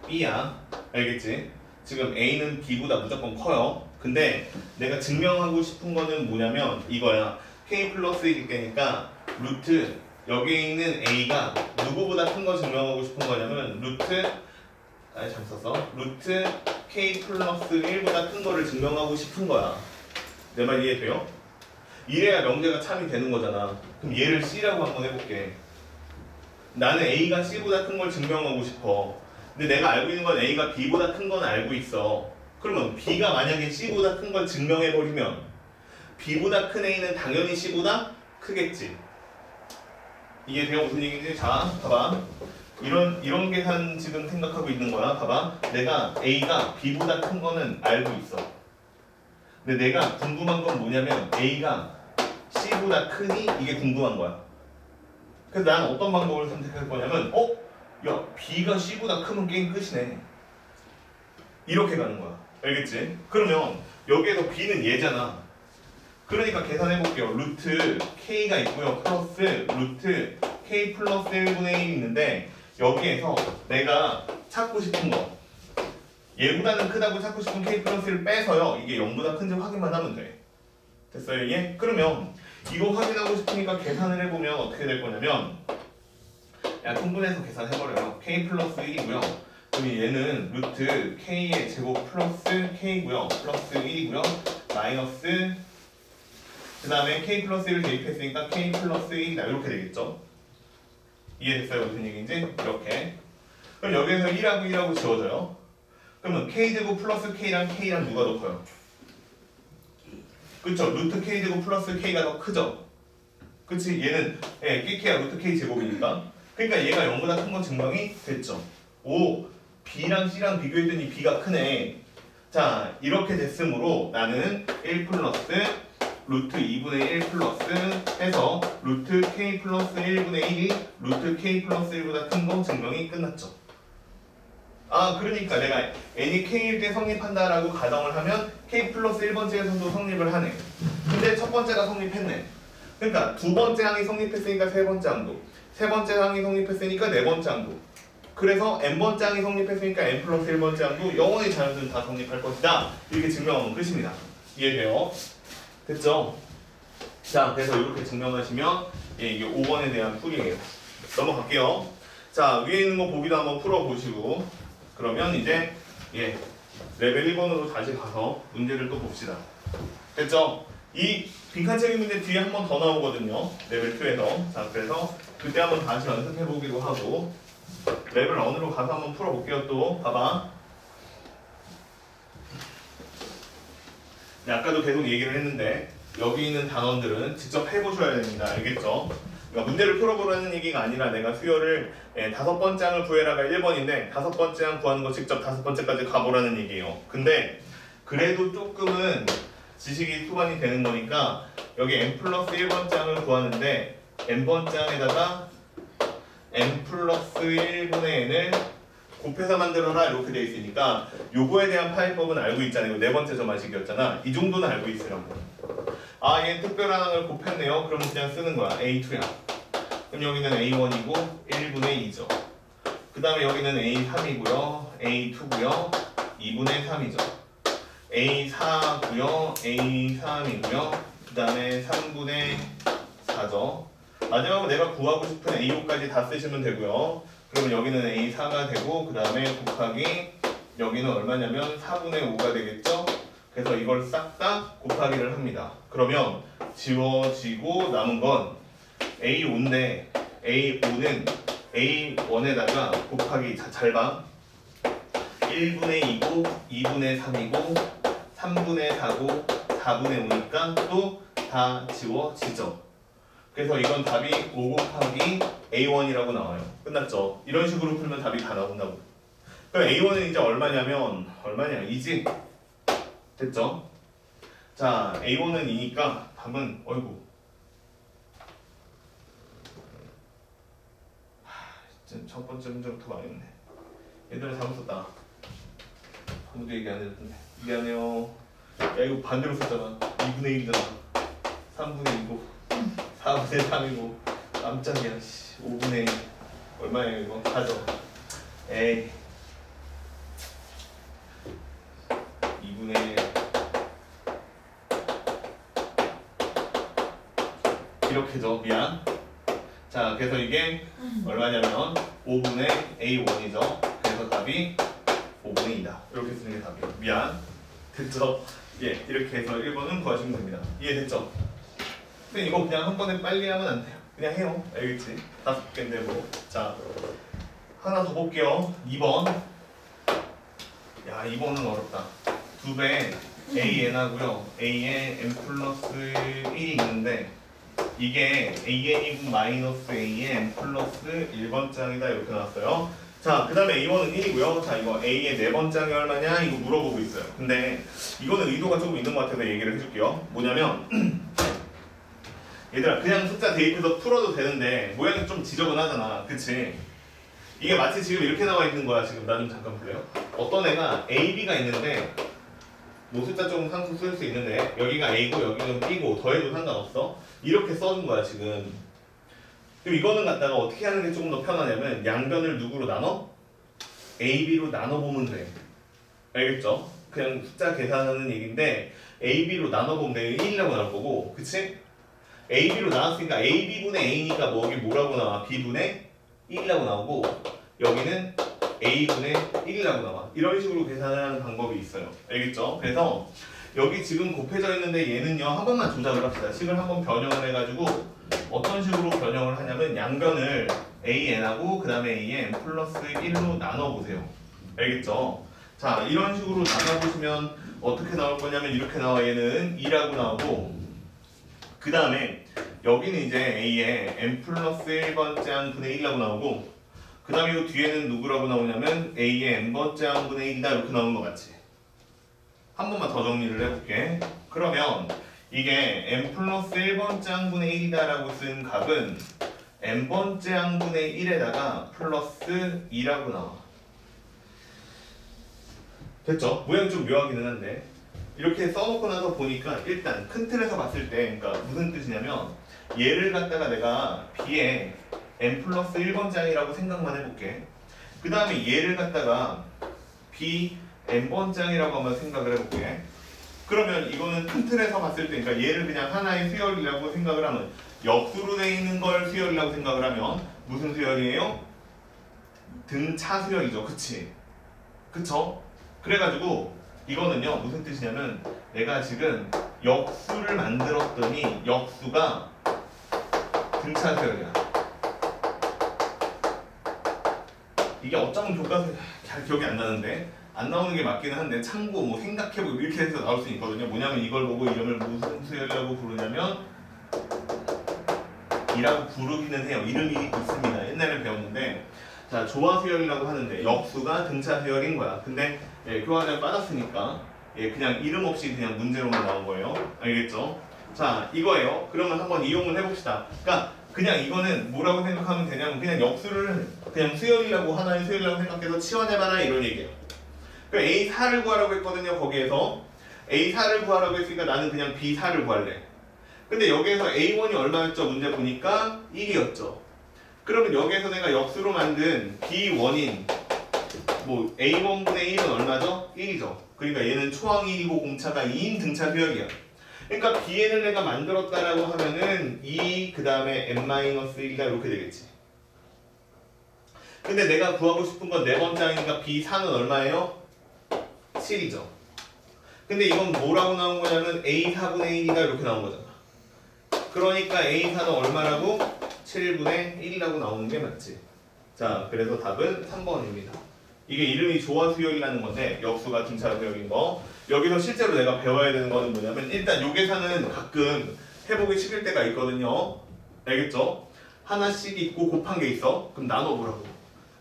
Speaker 1: B야. 알겠지? 지금 A는 B보다 무조건 커요. 근데 내가 증명하고 싶은 거는 뭐냐면 이거야. K 플러스 1이 되니까 루트 여기에 있는 A가 누구보다 큰 거 증명하고 싶은 거냐면 루트 잘못 썼어. 루트 K 플러스 1보다 큰 거를 증명하고 싶은 거야. 내 말 이해돼요? 이래야 명제가 참이 되는 거잖아. 그럼 얘를 C라고 한번 해볼게. 나는 A가 C보다 큰 걸 증명하고 싶어. 근데 내가 알고 있는 건 A가 B보다 큰 건 알고 있어. 그러면 B가 만약에 C보다 큰 걸 증명해버리면 B보다 큰 A는 당연히 C보다 크겠지. 이해돼요? 무슨 얘기인지? 자, 봐봐. 이런 계산 지금 생각하고 있는 거야. 봐봐. 내가 A가 B보다 큰 거는 알고 있어. 근데 내가 궁금한 건 뭐냐면 A가 C보다 크니? 이게 궁금한 거야. 그래서 난 어떤 방법을 선택할 거냐면 야, B가 C보다 크면 게임 끝이네. 이렇게 가는 거야. 알겠지? 그러면 여기에서 B는 얘잖아. 그러니까 계산해볼게요. 루트 K가 있고요. 플러스 루트 K 플러스 1분의 1이 있는데 여기에서 내가 찾고 싶은 거 얘보다는 크다고 찾고 싶은 K 플러스 1을 빼서요. 이게 0보다 큰지 확인만 하면 돼. 됐어요? 이게? 그러면 이거 확인하고 싶으니까 계산을 해보면 어떻게 될 거냐면 통분해서 계산해버려요. K 플러스 1이고요. 그럼 얘는 루트 K의 제곱 플러스 K고요. 플러스 1이고요. 마이너스 그 다음에 K 플러스 1을 대입했으니까 K 플러스 1이다. 이렇게 되겠죠? 이해됐어요? 무슨 얘기인지? 이렇게. 그럼 여기에서 1하고 1하고 지워져요. 그러면 K제곱 플러스 K랑 K랑 누가 더 커요? 그쵸? 루트 K제곱 플러스 K가 더 크죠? 그치? 얘는 KK야 루트 K제곱이니까. 그러니까 얘가 0보다 큰 건 증명이 됐죠. 오! B랑 C랑 비교했더니 B가 크네. 자, 이렇게 됐으므로 나는 1 플러스 루트 2분의 1 플러스 해서 루트 K 플러스 1분의 1이 루트 K 플러스 1보다 큰 거 증명이 끝났죠. 아, 그러니까 내가 n이 K일 때 성립한다라고 가정을 하면 K 플러스 1번째에서도 성립을 하네. 근데 첫 번째가 성립했네. 그러니까 두 번째 항이 성립했으니까 세 번째 항도, 세 번째 항이 성립했으니까 네 번째 항도. 그래서 n번째 항이 성립했으니까 n 플러스 1번째 항도 영원히 자연수는 다 성립할 것이다. 이렇게 증명하면 끝입니다. 이해돼요? 됐죠? 자, 그래서 이렇게 증명하시면 이게 5번에 대한 풀이에요. 넘어갈게요. 자, 위에 있는 거 보기도 한번 풀어보시고 그러면 이제 레벨 1번으로 다시 가서 문제를 또 봅시다. 됐죠? 이 빈칸 체계 문제 뒤에 한 번 더 나오거든요. 레벨 2에서. 자, 그래서 그때 한번 다시 연습해보기도 하고 레벨 1으로 가서 한번 풀어볼게요. 또 봐봐. 아까도 계속 얘기를 했는데 여기 있는 단원들은 직접 해보셔야 됩니다. 알겠죠? 그러니까 문제를 풀어보라는 얘기가 아니라 내가 수열을 5번째 항을 구해라가 1번인데 5번째 항 구하는 거 직접 5번째까지 가보라는 얘기예요. 근데 그래도 조금은 지식이 투반이 되는 거니까 여기 n 플러스 1번째 항을 구하는데 n번째 항에다가 n 플러스 1분의 n을 곱해서 만들어라 이렇게 돼 있으니까 요거에 대한 파이법은 알고 있잖아요. 네 번째 점화식이었잖아. 이 정도는 알고 있으라고. 아, 얘 특별한 항을 곱했네요. 그러면 그냥 쓰는 거야. A2야. 그럼 여기는 A1이고 1분의 2죠. 그 다음에 여기는 A3이고요. A2고요. 2분의 3이죠. A4고요. A3이고요. 그 다음에 3분의 4죠. 마지막으로 내가 구하고 싶은 A5까지 다 쓰시면 되고요. 그러면 여기는 A4가 되고 그 다음에 곱하기 여기는 얼마냐면 4분의 5가 되겠죠. 그래서 이걸 싹 다 곱하기를 합니다. 그러면 지워지고 남은 건 A5인데 A5는 A1에다가 곱하기 잘 봐. 1분의 2고 2분의 3이고 3분의 4고 4분의 5니까 또 다 지워지죠. 그래서 이건 답이 5 곱하기 A1이라고 나와요. 끝났죠? 이런 식으로 풀면 답이 다 나온다고. 그럼 A1은 이제 얼마냐면 얼마냐? 2지? 됐죠? 자, A1은 2니까 답은 어이구. 진짜 첫 번째 문제부터 망했네. 얘들아 잘못 썼다. 아무도 얘기 안 해줬는데. 미안해요. 야, 이거 반대로 썼잖아. 2분의 1이잖아. 3분의 2고 4분의 3이고 깜짝이야. 5분의 1 얼마예요 이거? 4죠. 에이 2분의 1 이렇게죠. 미안. 자, 그래서 이게 얼마냐면 5분의 A1이죠. 그래서 답이 5분의 2다. 이렇게 쓰는 게 답이에요. 미안. 됐죠? 예, 이렇게 해서 1번은 구하시면 됩니다. 이해됐죠? 근데 이거 그냥 한 번에 빨리 하면 안 돼요. 그냥 해요. 알겠지? 5개인데 뭐. 자, 하나 더 볼게요. 2번. 야, 2번은 어렵다. 2배 AN 하고요. A에 N 플러스 1이 있는데 이게 AN이고 마이너스 A에 N 플러스 1번장이다 이렇게 나왔어요. 자, 그 다음에 A1은 1이고요. 자, 이거 A의 4번장이 얼마냐? 이거 물어보고 있어요. 근데 이거는 의도가 조금 있는 것 같아서 얘기를 해줄게요. 뭐냐면 얘들아, 그냥 숫자 대입해서 풀어도 되는데 모양이 좀 지저분하잖아. 그치? 이게 마치 지금 이렇게 나와 있는 거야. 지금 나 좀 잠깐 볼래요? 어떤 애가 A, B가 있는데 뭐 숫자 조금 상수 쓸 수 있는데 여기가 A고 여기는 B고 더해도 상관없어. 이렇게 써준 거야 지금. 그럼 이거는 갖다가 어떻게 하는 게 조금 더 편하냐면 양변을 누구로 나눠? A, B로 나눠보면 돼. 알겠죠? 그냥 숫자 계산하는 얘기인데 A, B로 나눠보면 돼. 1이라고 나올 거고, 그치? A, B로 나눴으니까 A, B분의 A니까 뭐 여기 뭐라고 나와? B분의 1이라고 나오고 여기는 A분의 1이라고 나와. 이런 식으로 계산하는 방법이 있어요. 알겠죠? 그래서 여기 지금 곱해져 있는데 얘는요 한 번만 조작을 합시다. 식을 한번 변형을 해가지고 어떤 식으로 변형을 하냐면 양변을 AN하고 그 다음에 AN 플러스 1로 나눠보세요. 알겠죠? 자, 이런 식으로 나눠보시면 어떻게 나올 거냐면 이렇게 나와. 얘는 2라고 나오고 그 다음에 여기는 이제 A에 n 플러스 1번째 항분의 1이라고 나오고 그 다음에 이 뒤에는 누구라고 나오냐면 A의 n번째 항분의 1이다 이렇게 나오는 것 같지. 한 번만 더 정리를 해볼게. 그러면 이게 n 플러스 1번째 항분의 1이다 라고 쓴 값은 n번째 항분의 1에다가 플러스 2라고 나와. 됐죠? 모양이 좀 묘하기는 한데 이렇게 써놓고 나서 보니까 일단 큰 틀에서 봤을 때 그러니까 무슨 뜻이냐면 얘를 갖다가 내가 B에 n 플러스 1번장이라고 생각만 해볼게. 그 다음에 얘를 갖다가 B n번장이라고 한번 생각을 해볼게. 그러면 이거는 큰 틀에서 봤을 때 그러니까 얘를 그냥 하나의 수열이라고 생각을 하면 역수로 되어 있는 걸 수열이라고 생각을 하면 무슨 수열이에요? 등차 수열이죠. 그치? 그쵸? 그래가지고 이거는요 무슨 뜻이냐면 내가 지금 역수를 만들었더니 역수가 등차 수열이야. 이게 어쩌면 교과서에 잘 기억이 안 나는데 안 나오는 게 맞기는 한데 참고 뭐 생각해보고 이렇게 해서 나올 수 있거든요. 뭐냐면 이걸 보고 이름을 무슨 수열이라고 부르냐면 이라고 부르기는 해요. 이름이 있습니다. 옛날에 배웠는데 자, 조화 수열이라고 하는데 역수가 등차 수열인 거야. 근데 교환을 빠졌으니까 그냥 이름 없이 그냥 문제로만 나온 거예요. 알겠죠? 자, 이거예요. 그러면 한번 이용을 해봅시다. 그러니까 그냥 이거는 뭐라고 생각하면 되냐면 그냥 역수를 그냥 수열이라고 하나의 수열이라고 생각해서 치환해봐라 이런 얘기예요. 그러니까 A4를 구하라고 했거든요. 거기에서 A4를 구하라고 했으니까 나는 그냥 B4를 구할래. 근데 여기에서 A1이 얼마였죠? 문제 보니까 1이었죠. 그러면 여기에서 내가 역수로 만든 B1인 뭐 A1분의 1은 얼마죠? 1이죠. 그러니까 얘는 초항 1이고 공차가 2인 등차 수열이야. 그러니까 Bn을 내가 만들었다라고 하면은 2 그 다음에 n-1이다 이렇게 되겠지. 근데 내가 구하고 싶은 건 네 번째니까 B4는 얼마예요? 7이죠. 근데 이건 뭐라고 나온 거냐면 A4분의 1이다 이렇게 나온 거잖아. 그러니까 A4는 얼마라고? 7분의 1이라고 나오는 게 맞지. 자, 그래서 답은 3번입니다. 이게 이름이 조화수열이라는 건데 역수가 등차 수열인 거. 여기서 실제로 내가 배워야 되는 거는 뭐냐면 일단 요 계산은 가끔 해보기 싫을 때가 있거든요. 알겠죠? 하나씩 있고 곱한 게 있어. 그럼 나눠보라고.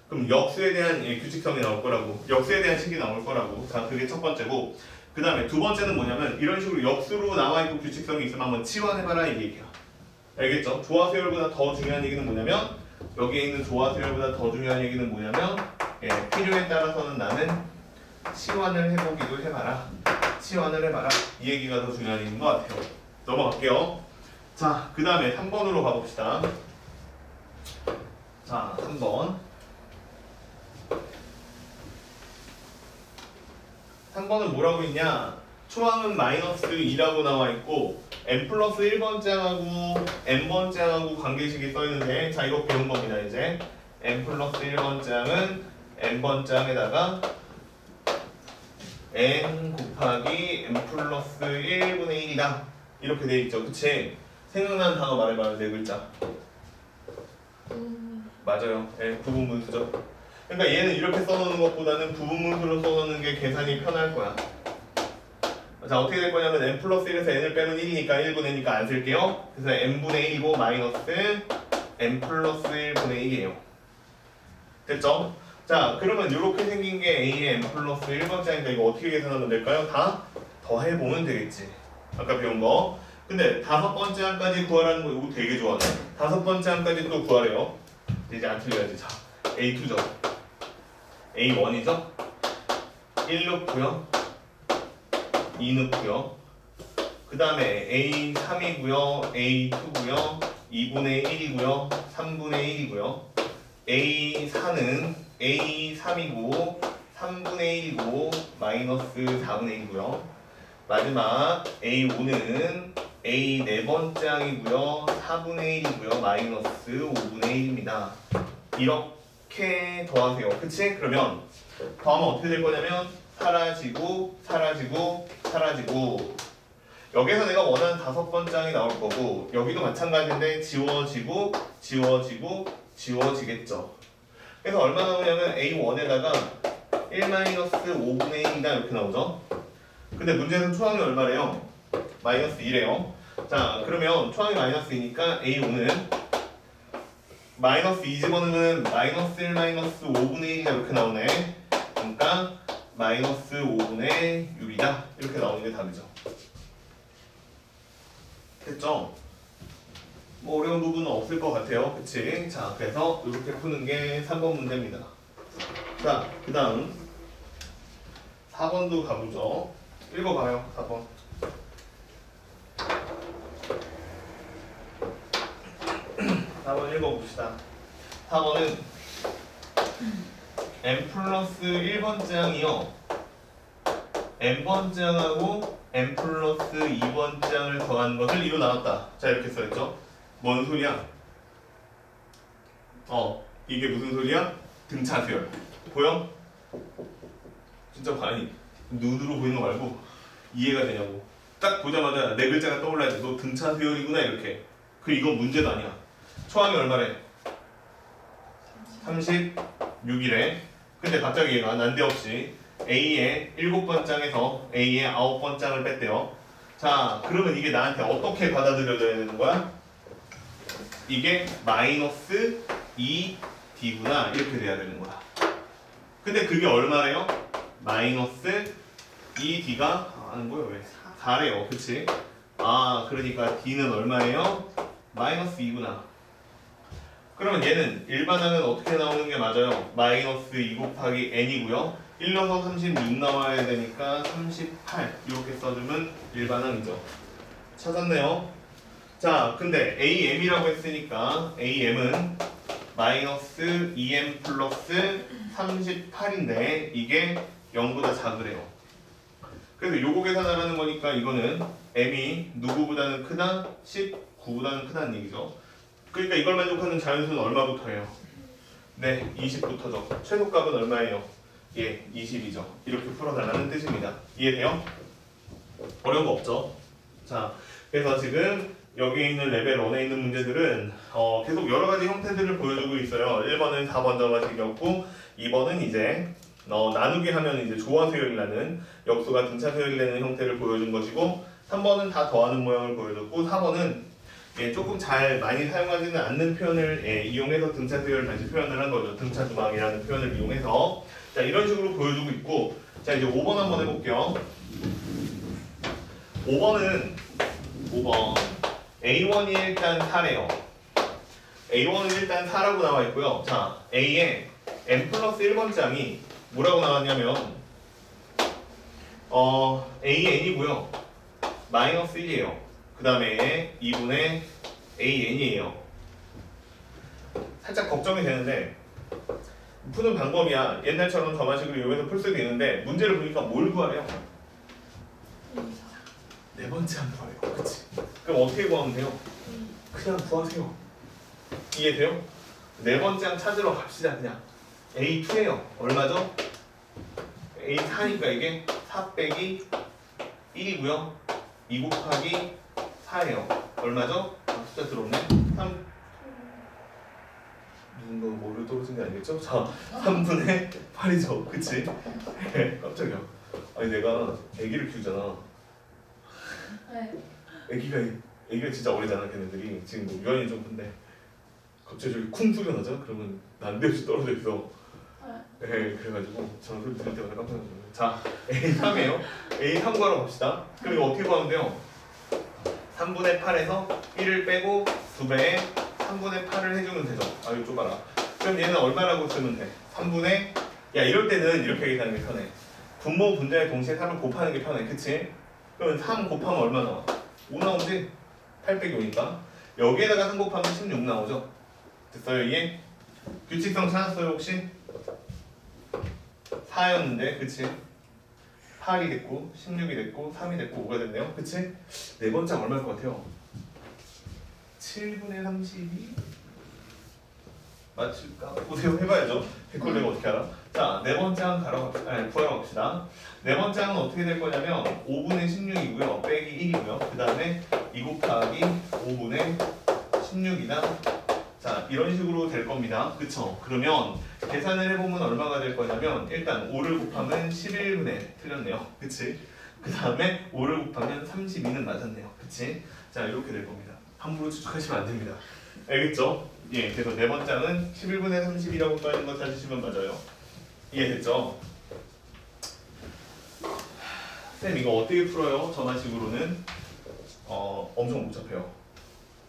Speaker 1: 그럼 역수에 대한 규칙성이 나올 거라고. 역수에 대한 식이 나올 거라고. 자, 그게 첫 번째고. 그 다음에 두 번째는 뭐냐면 이런 식으로 역수로 나와있고 규칙성이 있으면 한번 치환해봐라 이 얘기야. 알겠죠? 조화수열보다 더 중요한 얘기는 뭐냐면 여기에 있는 조화수열보다 더 중요한 얘기는 뭐냐면 필요에 따라서는 나는 치환을 해보기도 해봐라. 치환을 해봐라. 이 얘기가 더 중요한 얘기인 것 같아요. 넘어갈게요. 자, 그 다음에 3번으로 가봅시다. 자, 3번. 3번은 뭐라고 있냐? 초항은 마이너스 2라고 나와 있고 n 플러스 1번장하고 n번장하고 관계식이 써 있는데 자 이거 배운 겁니다. 이제 n 플러스 1번장은 n번장에다가 n 곱하기 n 플러스 1분의 1이다 이렇게 돼 있죠. 그치? 생각나는 단어 말해봐요. 네 글자. 맞아요. 부분분수죠. 그러니까 얘는 이렇게 써놓는 것보다는 부분분수로 써놓는 게 계산이 편할 거야. 자, 어떻게 될 거냐면 n 플러스 1에서 n을 빼면 1이니까 1분의 1이니까 안 쓸게요. 그래서 n분의 1이고 마이너스 n 플러스 1분의 1이에요. 됐죠? 자, 그러면 이렇게 생긴 게 a의 n 플러스 1번째니까 이거 어떻게 계산하면 될까요? 다 더해보면 되겠지. 아까 배운 거. 근데 다섯 번째 항까지 구하라는 거 이거 되게 좋아해. 다섯 번째 항까지 또 구하래요. 이제 안 틀려야지. 자, A2죠. A1이죠. 1 넣고요. 2 넣고요. 그 다음에 A3이고요. A2고요. 2분의 1이고요. 3분의 1이고요. A4는 A3이고 3분의 1이고 마이너스 4분의 1이고요. 마지막 A5는 A 4번장이고요. 4분의 1이고요. 마이너스 5분의 1입니다. 이렇게 더하세요. 그치? 그러면 더하면 어떻게 될 거냐면 사라지고 사라지고 사라지고 여기서 내가 원하는 다섯 번장이 나올 거고 여기도 마찬가지인데 지워지고 지워지고 지워지겠죠. 그래서 얼마 나오냐면 A1에다가 1-5분의 1이다 이렇게 나오죠. 근데 문제는 초항이 얼마래요? 마이너스 2래요. 자, 그러면 초항이 마이너스 2니까 A5는 마이너스 2 집어넣으면 마이너스 1 마이너스 5분의 1이다 이렇게 나오네. 그러니까 마이너스 5분의 6이다 이렇게 나오는 게 답이죠. 됐죠? 뭐 어려운 부분은 없을 것 같아요. 그치? 자, 그래서 이렇게 푸는 게 3번 문제입니다. 자, 그 다음 4번도 가보죠. 읽어봐요. 4번. 4번 읽어봅시다. 4번은 n 플러스 1번장이요. n번장하고 n 플러스 2번장을 더한 것을 2로 나눴다. 자, 이렇게 써있죠. 뭔 소리야? 이게 무슨 소리야? 등차수열. 보여? 진짜 아니 눈으로 보이는 거 말고 이해가 되냐고. 딱 보자마자 네 글자가 떠올라야지. 너 등차수열이구나 이렇게. 이건 문제도 아니야. 초항이 얼마래? 36이래. 근데 갑자기 얘가 난데없이 A의 7번장에서 A의 9번장을 뺐대요. 자, 그러면 이게 나한테 어떻게 받아들여져야 되는 거야? 이게 마이너스 2D구나 이렇게 돼야 되는 거야. 근데 그게 얼마래요? 마이너스 2D가 아는 거예요 왜? 4래요. 그치? 아, 그러니까 D는 얼마예요? 마이너스 2구나. 그러면 얘는 일반항은 어떻게 나오는 게 맞아요? 마이너스 2 곱하기 n이고요. 1 넣어서 36 나와야 되니까 38 이렇게 써주면 일반항이죠. 찾았네요. 자, 근데 AM이라고 했으니까 AM은 마이너스 2M 플러스 38인데 이게 0보다 작으래요. 그래서 요거 계산하라는 거니까 이거는 M이 누구보다는 크다? 19보다는 크다는 얘기죠. 그러니까 이걸 만족하는 자연수는 얼마부터예요? 네, 20부터죠. 최소값은 얼마예요? 예, 20이죠. 이렇게 풀어달라는 뜻입니다. 이해돼요? 어려운 거 없죠? 자, 그래서 지금 여기 있는 레벨 1에 있는 문제들은 계속 여러 가지 형태들을 보여주고 있어요. 1번은 4번 정화식이었고 2번은 이제 나누기 하면 이제 조화 수열이라는 역수가 등차 수열이 되는 형태를 보여준 것이고 3번은 다 더하는 모양을 보여줬고 4번은 조금 잘 많이 사용하지는 않는 표현을 이용해서 등차 수열을 다시 표현을 한 거죠. 등차 조망이라는 표현을 이용해서 자 이런 식으로 보여주고 있고 자 이제 5번 한번 해볼게요. 5번 A1이 일단 4래요. A1은 일단 4라고 나와 있고요. 자 A에 n 플러스 1번 짱이 뭐라고 나왔냐면 AN이고요. 마이너스 1이에요. 그 다음에 2분의 AN이에요. 살짝 걱정이 되는데 푸는 방법이야. 옛날처럼 저만식으로 이용해서 풀 수도 있는데 문제를 보니까 뭘 구하래요? 네 번째 안 구하래요. 그치? 그럼 어떻게 구하면 돼요? 그냥 구하세요. 이해돼요? 네 번째 항 찾으러 갑시다. 그냥 A2예요. 얼마죠? A4니까 이게 4 빼기 1이고요. 2 곱하기 4예요. 얼마죠? 숫자 들어오네. 3 누군가 뭐를 떨어진 게 아니겠죠? 자, 3분의 8이죠. 그치? 깜짝이야. 아니 내가 애기를 키우잖아.
Speaker 2: 네.
Speaker 1: 애기가 진짜 어리잖아. 걔네들이 지금 뭐 유한이 좀 큰데 갑자기 저기 쿵 소리가 나죠? 그러면 난데없이 떨어져 있어. 네, 그래가지고 저는 소리 들을 때마다 깜짝 놀랐어요. 자, A3이에요. A3 구하러 갑시다. 그럼 이거 어떻게 구하면 돼요? 3분의 8에서 1을 빼고 2배에 3분의 8을 해주면 되죠. 아유 좁아라. 그럼 얘는 얼마라고 쓰면 돼? 3분의 야 이럴 때는 이렇게 얘기하는 게 편해. 분모 분자에 동시에 3을 곱하는 게 편해. 그치? 그러면 3 곱하면 얼마 나와? 5 나오지? 8 빼기 5니까 여기에다가 3 곱하면 16 나오죠? 됐어요 이게? 규칙성 찾았어요 혹시? 4였는데 그치? 8이 됐고 16이 됐고 3이 됐고 5가 됐네요. 그치? 네 번째 얼마일 것 같아요? 7분의 32? 맞출까? 보세요. 해봐야죠. 백골레가 어떻게 알아? 자, 네 번째 항 구하러 갑시다. 네 번째 항은 어떻게 될 거냐면 5분의 16이고요. 빼기 1이고요. 그 다음에 2 곱하기 5분의 16이다. 자, 이런 식으로 될 겁니다. 그쵸? 그러면 계산을 해보면 얼마가 될 거냐면 일단 5를 곱하면 11분의 틀렸네요. 그치? 그 다음에 5를 곱하면 32는 맞았네요. 그치? 자, 이렇게 될 겁니다. 함부로 추측하시면 안 됩니다. 알겠죠? 예, 그래서 네 번째는 11분의 30이라고 써있는 거 찾으시면 맞아요. 이해됐죠? 쌤 이거 어떻게 풀어요? 전화식으로는 엄청 복잡해요.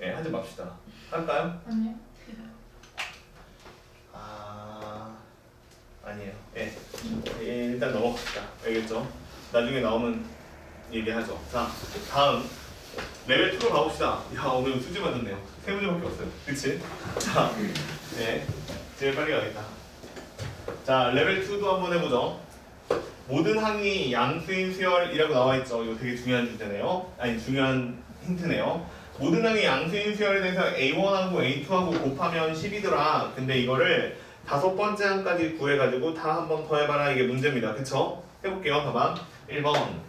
Speaker 1: 예, 하지 맙시다. 할까요?
Speaker 2: 아니요.
Speaker 1: 아니에요. 예, 일단 넘어갑시다. 알겠죠? 나중에 나오면 얘기하죠. 자, 다음 레벨 2로 가봅시다. 야 오늘 수지 맞았네요. 3문제밖에 없어요. 그치? 자, 네, 제일 빨리 가겠다. 자, 레벨 2도 한번 해보죠. 모든 항이 양수인 수열이라고 나와있죠. 이거 되게 중요한 주제네요. 아니 중요한 힌트네요. 모든 항이 양수인 수열에 대해서 A1하고 A2하고 곱하면 10이더라. 근데 이거를 5번째 항까지 구해가지고 다 한 번 더 해봐라. 이게 문제입니다. 그쵸? 해볼게요. 봐봐. 1번.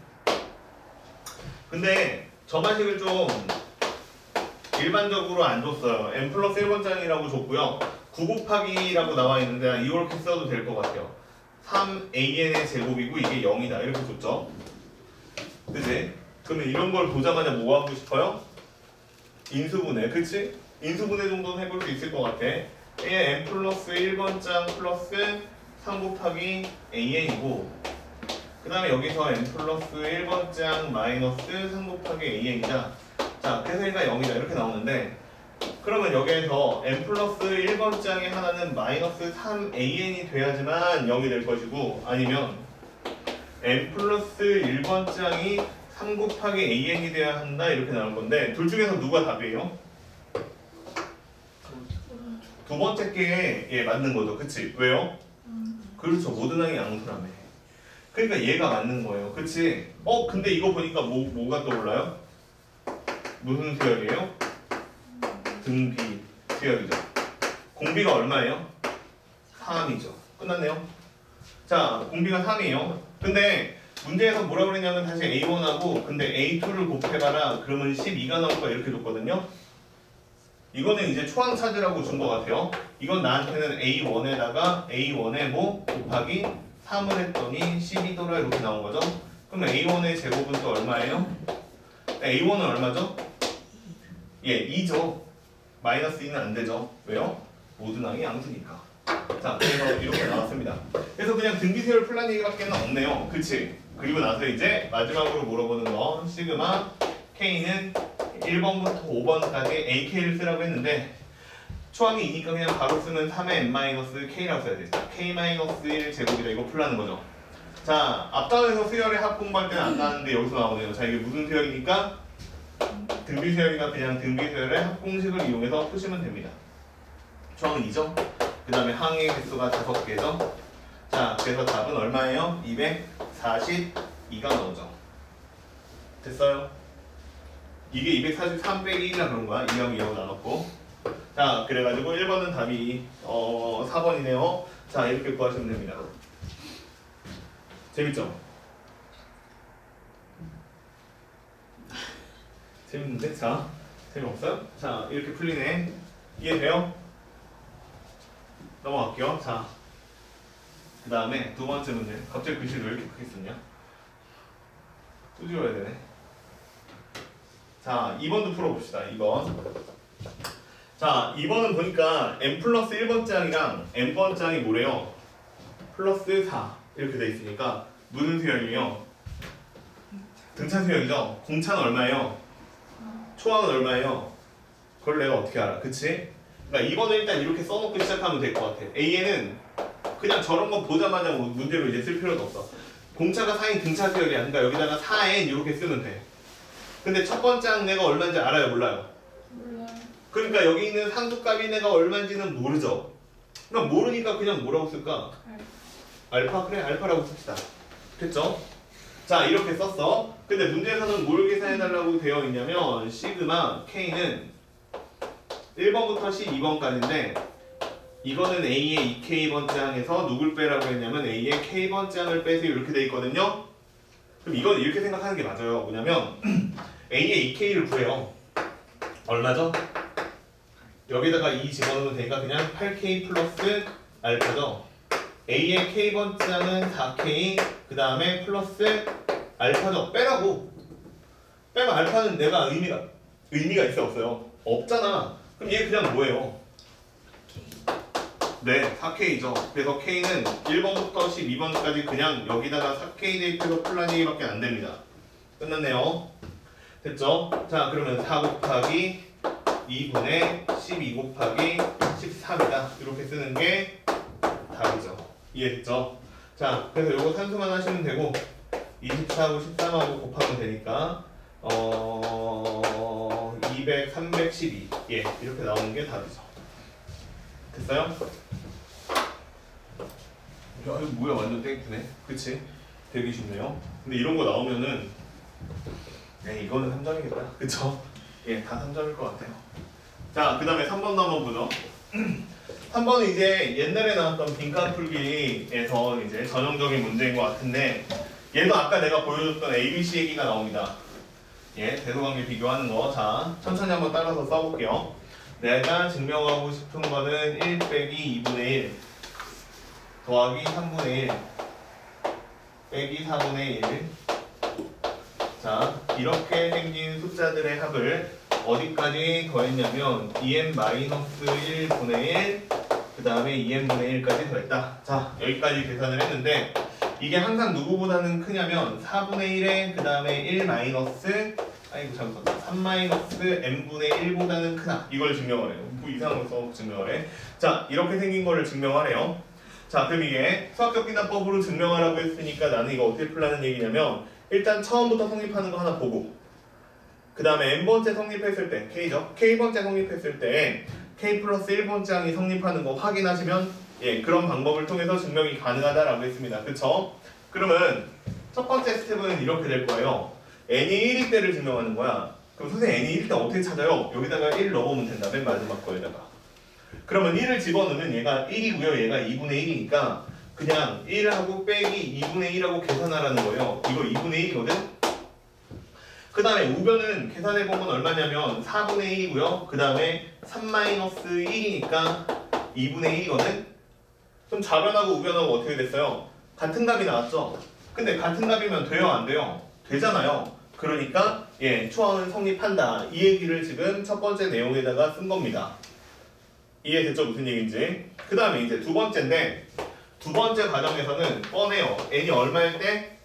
Speaker 1: 근데 저만식을 좀 일반적으로 안 줬어요. n 플러스 1번장이라고 줬고요. 9 곱하기라고 나와 있는데 이렇게 써도 될 것 같아요. 3an의 제곱이고 이게 0이다. 이렇게 줬죠. 그치? 그러면 이런 걸 보자마자 뭐 하고 싶어요? 인수분해. 그치? 인수분해 정도는 해볼 수 있을 것 같아. n 플러스 1번장 플러스 3 곱하기 an이고 그 다음에 여기서 n 플러스 1번장 마이너스 3 곱하기 an이다. 자, 그래서 얘가 0이다. 이렇게 나오는데 그러면 여기에서 n 플러스 1번장의 하나는 마이너스 3an이 돼야지만 0이 될 것이고, 아니면 n 플러스 1번장이 3 곱하기 an이 돼야 한다, 이렇게 나올 건데 둘 중에서 누가 답이에요? 두 번째 게 맞는 거죠. 그치? 왜요? 그렇죠. 모든 항이 양수라며. 그러니까 얘가 맞는 거예요. 그치? 근데 이거 보니까 뭐가 떠올라요? 무슨 수열이에요? 등비 수열이죠. 공비가 얼마예요? 3이죠. 끝났네요. 자, 공비가 3이에요. 근데 문제에서 뭐라 그랬냐면 다시 A1하고 근데 A2를 곱해봐라. 그러면 12가 나올 거야. 이렇게 줬거든요. 이거는 이제 초항 찾으라고 준 것 같아요. 이건 나한테는 A1에다가 A1에 뭐 곱하기 3을 했더니 12도라 이렇게 나온 거죠. 그러면 A1의 제곱은 또 얼마예요? A1은 얼마죠? 예, 2죠. 마이너스 2는 안 되죠. 왜요? 모든 항이 양수니까. 자, 그래서 이렇게 나왔습니다. 그래서 그냥 등비세열 플란 얘기밖에 없네요. 그치? 그리고 나서 이제 마지막으로 물어보는 건 시그마 K는 1번부터 5번까지 AK를 쓰라고 했는데 초항이 2니까 그냥 바로 쓰면 3의 n-k라고 써야 돼. k-1 제곱이다. 이거 풀라는 거죠. 자, 앞단에서 수열의 합 공부할 때는 안 나왔는데 여기서 나오네요. 자, 이게 무슨 수열이니까? 등비 수열이니까 그냥 등비 수열의 합 공식을 이용해서 푸시면 됩니다. 초항은 2죠. 그 다음에 항의 개수가 5개죠. 자, 그래서 답은 얼마예요? 242가 나오죠. 됐어요? 이게 243 빼기 1이라 그런 거야. 2하고 2하고 나눴고. 자, 그래가지고 1번은 답이 4번이네요. 자, 이렇게 구하시면 됩니다. 재밌죠? 재밌는데? 자, 재미없어요? 자, 이렇게 풀리네. 이해돼요? 넘어갈게요. 자, 그 다음에 두 번째 문제. 갑자기 글씨를 왜 이렇게 크게 썼냐? 또 지워야 되네. 자, 2번도 풀어봅시다. 2번. 자, 2번은 보니까 n 플러스 1번장이랑 n번장이 뭐래요? 플러스 4 이렇게 돼 있으니까 무슨 수열이에요? 등차 수열이죠? 공차는 얼마예요? 초항은 얼마예요? 그걸 내가 어떻게 알아? 그치? 그러니까 2번은 일단 이렇게 써놓고 시작하면 될 것 같아. A에는 그냥 저런 거 보자마자 문제로 이제 쓸 필요도 없어. 공차가 4인 등차 수열이야. 그러니까 여기다가 4n 이렇게 쓰면 돼. 근데 첫 번째 항 내가 얼마인지 알아요? 몰라요?
Speaker 2: 몰라요.
Speaker 1: 그러니까 여기 있는 상수값이 내가 얼마인지는 모르죠. 그럼 모르니까 그냥 뭐라고 쓸까? 알파? 그래, 알파라고 씁시다. 됐죠? 자, 이렇게 썼어. 근데 문제에서는 뭘 계산해달라고 되어 있냐면 시그마 K는 1번부터 12번까지인데 이거는 A의 2K번장에서 누굴 빼라고 했냐면 A의 K번장을 빼세요. 이렇게 돼 있거든요. 그럼 이건 이렇게 생각하는 게 맞아요. 뭐냐면 A의 2K를 구해요. 얼마죠? 여기다가 2 집어넣으면 되니까 그냥 8K 플러스 알파죠. A의 K번장은 4K 그 다음에 플러스 알파죠. 빼라고. 빼면 알파는 내가 의미가 있어 없어요? 없잖아. 그럼 얘 그냥 뭐예요? 네, 4K죠. 그래서 K는 1번부터 12번까지 그냥 여기다가 4K 대입해서 풀란 얘기밖에 안 됩니다. 끝났네요. 됐죠? 자, 그러면 4 곱하기 2분의 12 곱하기 13이다. 이렇게 쓰는 게 답이죠. 이해됐죠? 자, 그래서 이거 산수만 하시면 되고 24하고 13하고 곱하면 되니까 200, 312 예, 이렇게 나오는 게 답이죠. 됐어요? 야, 이거 뭐야, 완전 땡큐네. 그치? 되게 쉽네요. 근데 이런 거 나오면은 네, 이거는 3점이겠다. 그쵸? 예, 다 3점일 것 같아요. 자, 그 다음에 3번도 한번 보죠. 3번은 이제 옛날에 나왔던 빈칸 풀기에서 이제 전형적인 문제인 것 같은데 얘도 아까 내가 보여줬던 ABC 얘기가 나옵니다. 예, 대소관계 비교하는 거. 자, 천천히 한번 따라서 써볼게요. 내가 증명하고 싶은 거는 1 빼기 2분의 1 더하기 3분의 1 빼기 4분의 1. 자, 이렇게 생긴 숫자들의 합을 어디까지 더했냐면 2n-1분의 1 그 다음에 2n분의 1까지 더했다. 자, 여기까지 계산을 했는데 이게 항상 누구보다는 크냐면 4분의 1에 그 다음에 1 마이너스 아이고 잘못 썼다. 3-n분의 1보다는 크다. 이걸 증명을 해요. 뭐 이상한 걸 써서 증명을 해. 자, 이렇게 생긴 거를 증명하래요. 자, 그럼 이게 수학적 비난법으로 증명하라고 했으니까 나는 이거 어떻게 풀라는 얘기냐면 일단 처음부터 성립하는 거 하나 보고 그 다음에 n번째 성립했을 때 K죠? K번째 성립했을 때 K 플러스 1번째 항이 성립하는 거 확인하시면 예, 그런 방법을 통해서 증명이 가능하다라고 했습니다. 그쵸? 그러면 첫 번째 스텝은 이렇게 될 거예요. n이 1일 때를 증명하는 거야. 그럼 선생님 n이 1일 때 어떻게 찾아요? 여기다가 1 넣어보면 된다. 맨 마지막 거에다가. 그러면 1을 집어넣으면 얘가 1이고요. 얘가 2분의 1이니까 그냥 1하고 빼기 2분의 1하고 계산하라는 거예요. 이거 2분의 1이거든? 그 다음에 우변은 계산해보면 얼마냐면 4분의 1이고요. 그 다음에 3-1이니까 2분의 1이거든? 그럼 좌변하고 우변하고 어떻게 됐어요? 같은 값이 나왔죠? 근데 같은 값이면 돼요? 안 돼요? 되잖아요. 그러니까 예, 초항은 성립한다. 이 얘기를 지금 첫 번째 내용에다가 쓴 겁니다. 이해됐죠? 무슨 얘기인지. 그 다음에 이제 두 번째인데 두 번째 과정에서는 뻔해요. n이 얼마일 때?